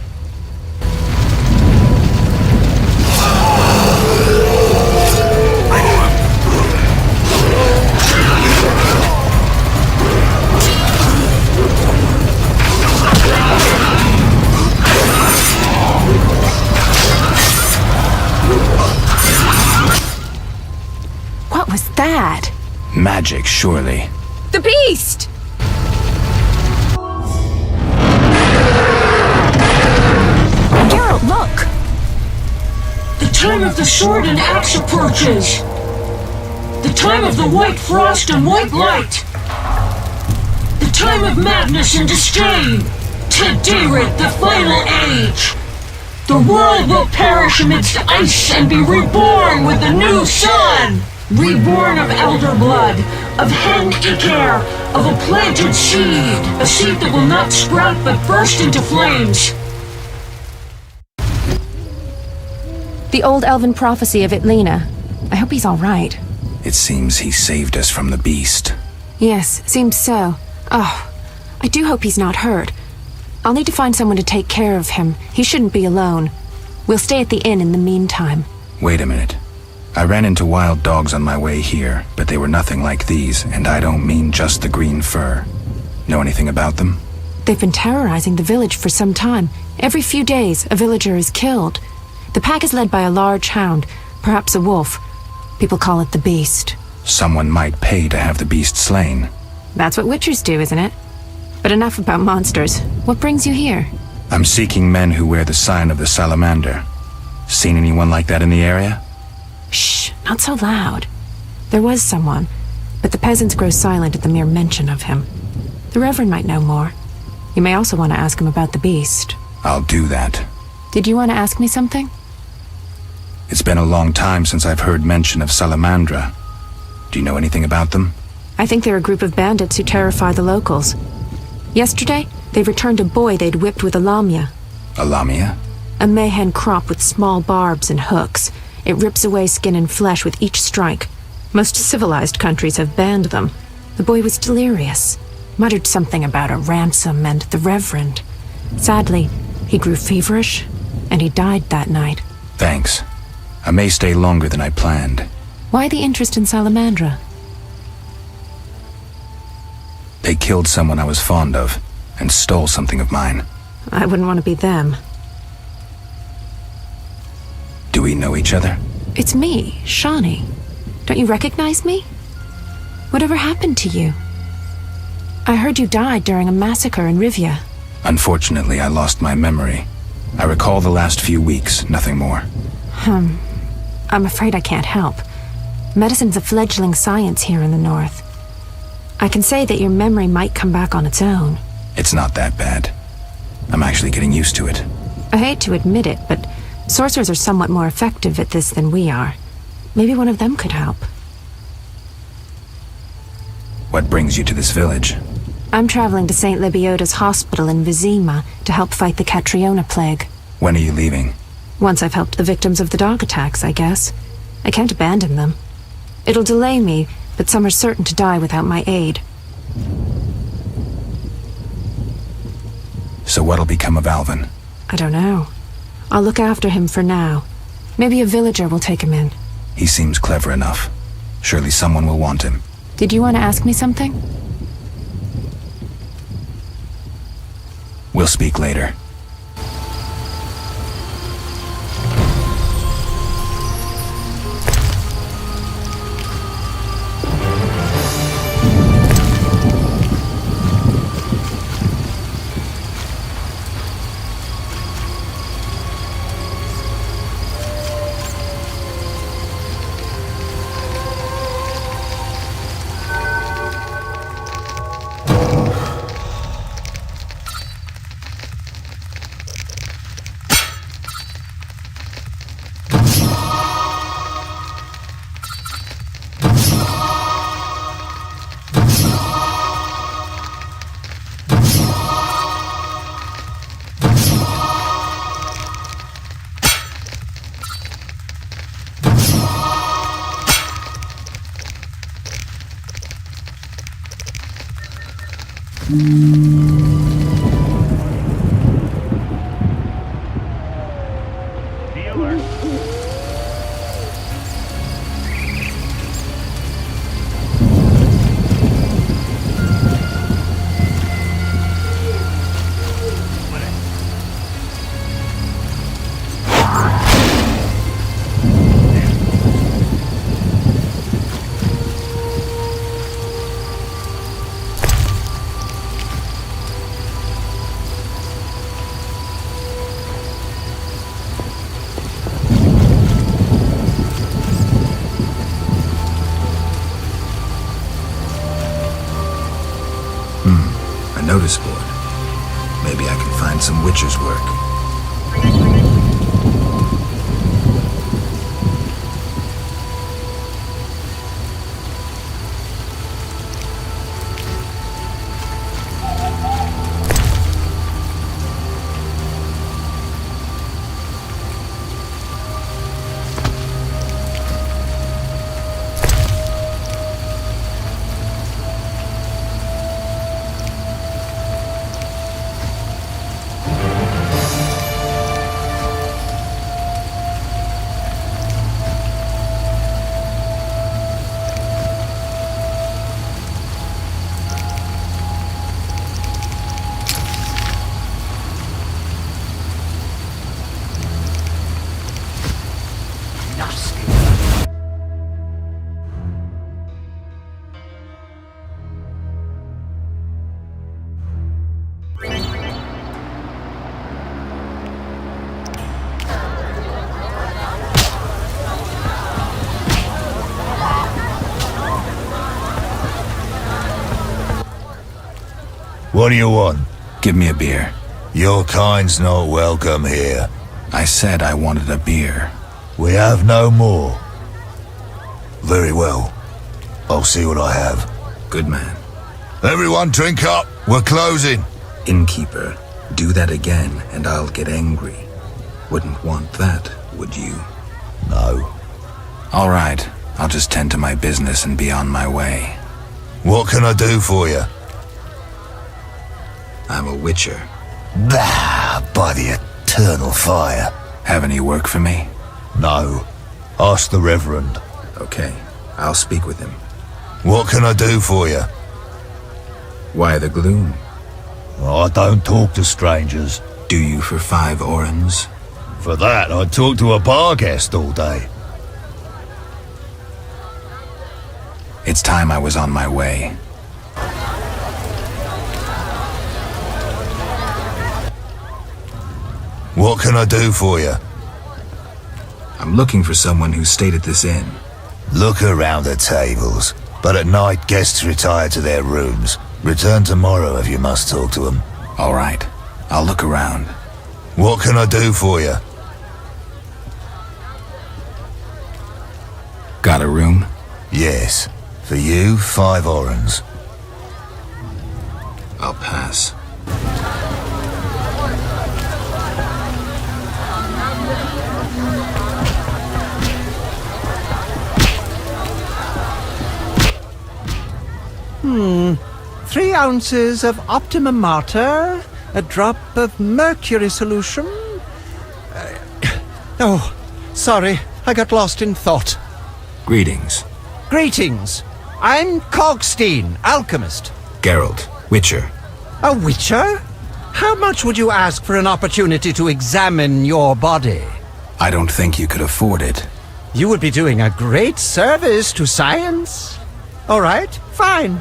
What was that? Magic, surely. The beast! Geralt, look! The time of the sword and axe approaches. The time of the white frost and white light. The time of madness and disdain. Tadirit, the final age. The world will perish amidst ice and be reborn with the new sun. Reborn of elder blood, of hen Iker, of a planted seed. A seed that will not sprout but burst into flames. The old elven prophecy of Itlena. I hope he's all right. It seems he saved us from the beast. Yes, seems so. Oh, I do hope he's not hurt. I'll need to find someone to take care of him. He shouldn't be alone. We'll stay at the inn in the meantime. Wait a minute. I ran into wild dogs on my way here, but they were nothing like these, and I don't mean just the green fur. Know anything about them? They've been terrorizing the village for some time. Every few days, a villager is killed. The pack is led by a large hound, perhaps a wolf. People call it the Beast. Someone might pay to have the beast slain. That's what witchers do, isn't it? But enough about monsters. What brings you here? I'm seeking men who wear the sign of the salamander. Seen anyone like that in the area? Shh, not so loud. There was someone, but the peasants grow silent at the mere mention of him. The Reverend might know more. You may also want to ask him about the beast. I'll do that. Did you want to ask me something? It's been a long time since I've heard mention of Salamandra. Do you know anything about them? I think they're a group of bandits who terrify the locals. Yesterday, they returned a boy they'd whipped with a lamia. A lamia? A mayhen crop with small barbs and hooks. It rips away skin and flesh with each strike. Most civilized countries have banned them. The boy was delirious. Muttered something about a ransom and the Reverend. Sadly, he grew feverish, and he died that night. Thanks. I may stay longer than I planned. Why the interest in Salamandra? They killed someone I was fond of, and stole something of mine. I wouldn't want to be them. Do we know each other? It's me, Shawnee. Don't you recognize me? Whatever happened to you? I heard you died during a massacre in Rivia. Unfortunately, I lost my memory. I recall the last few weeks, nothing more. I'm afraid I can't help. Medicine's a fledgling science here in the north. I can say that your memory might come back on its own. It's not that bad. I'm actually getting used to it. I hate to admit it, but sorcerers are somewhat more effective at this than we are. Maybe one of them could help. What brings you to this village? I'm traveling to St. Libioda's hospital in Vizima to help fight the Catriona plague. When are you leaving? Once I've helped the victims of the dog attacks, I guess. I can't abandon them. It'll delay me, but some are certain to die without my aid. So what'll become of Alvin? I don't know. I'll look after him for now. Maybe a villager will take him in. He seems clever enough. Surely someone will want him. Did you want to ask me something? We'll speak later. A notice board. Maybe I can find some Witcher's work. What do you want? Give me a beer. Your kind's not welcome here. I said I wanted a beer. We have no more. Very well. I'll see what I have. Good man. Everyone drink up. We're closing. Innkeeper, do that again and I'll get angry. Wouldn't want that, would you? No. All right. I'll just tend to my business and be on my way. What can I do for you? I'm a Witcher. By the eternal fire. Have any work for me? No. Ask the Reverend. Okay. I'll speak with him. What can I do for you? Why the gloom? I don't talk to strangers. Do you for 5 orens? For that, I'd talk to a bar guest all day. It's time I was on my way. What can I do for you? I'm looking for someone who stayed at this inn. Look around the tables, but at night guests retire to their rooms. Return tomorrow if you must talk to them. All right, I'll look around. What can I do for you? Got a room? Yes. For you, 5 orens. I'll pass. Hmm. 3 ounces of Optimum Mater, a drop of mercury solution. Oh, sorry, I got lost in thought. Greetings. Greetings. I'm Cogstein, alchemist. Geralt, Witcher. A witcher? How much would you ask for an opportunity to examine your body? I don't think you could afford it. You would be doing a great service to science. All right, fine.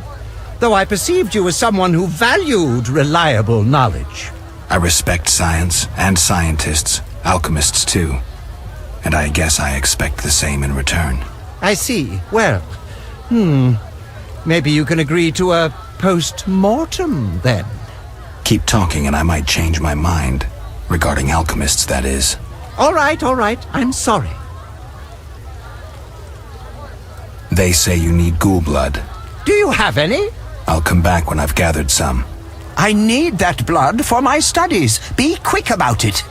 Though I perceived you as someone who valued reliable knowledge. I respect science and scientists, alchemists too. And I guess I expect the same in return. I see. Well, maybe you can agree to a post-mortem, then. Keep talking and I might change my mind. Regarding alchemists, that is. All right. I'm sorry. They say you need ghoul blood. Do you have any? I'll come back when I've gathered some. I need that blood for my studies. Be quick about it.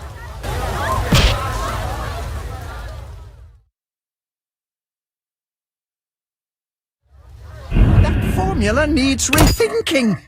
That formula needs rethinking.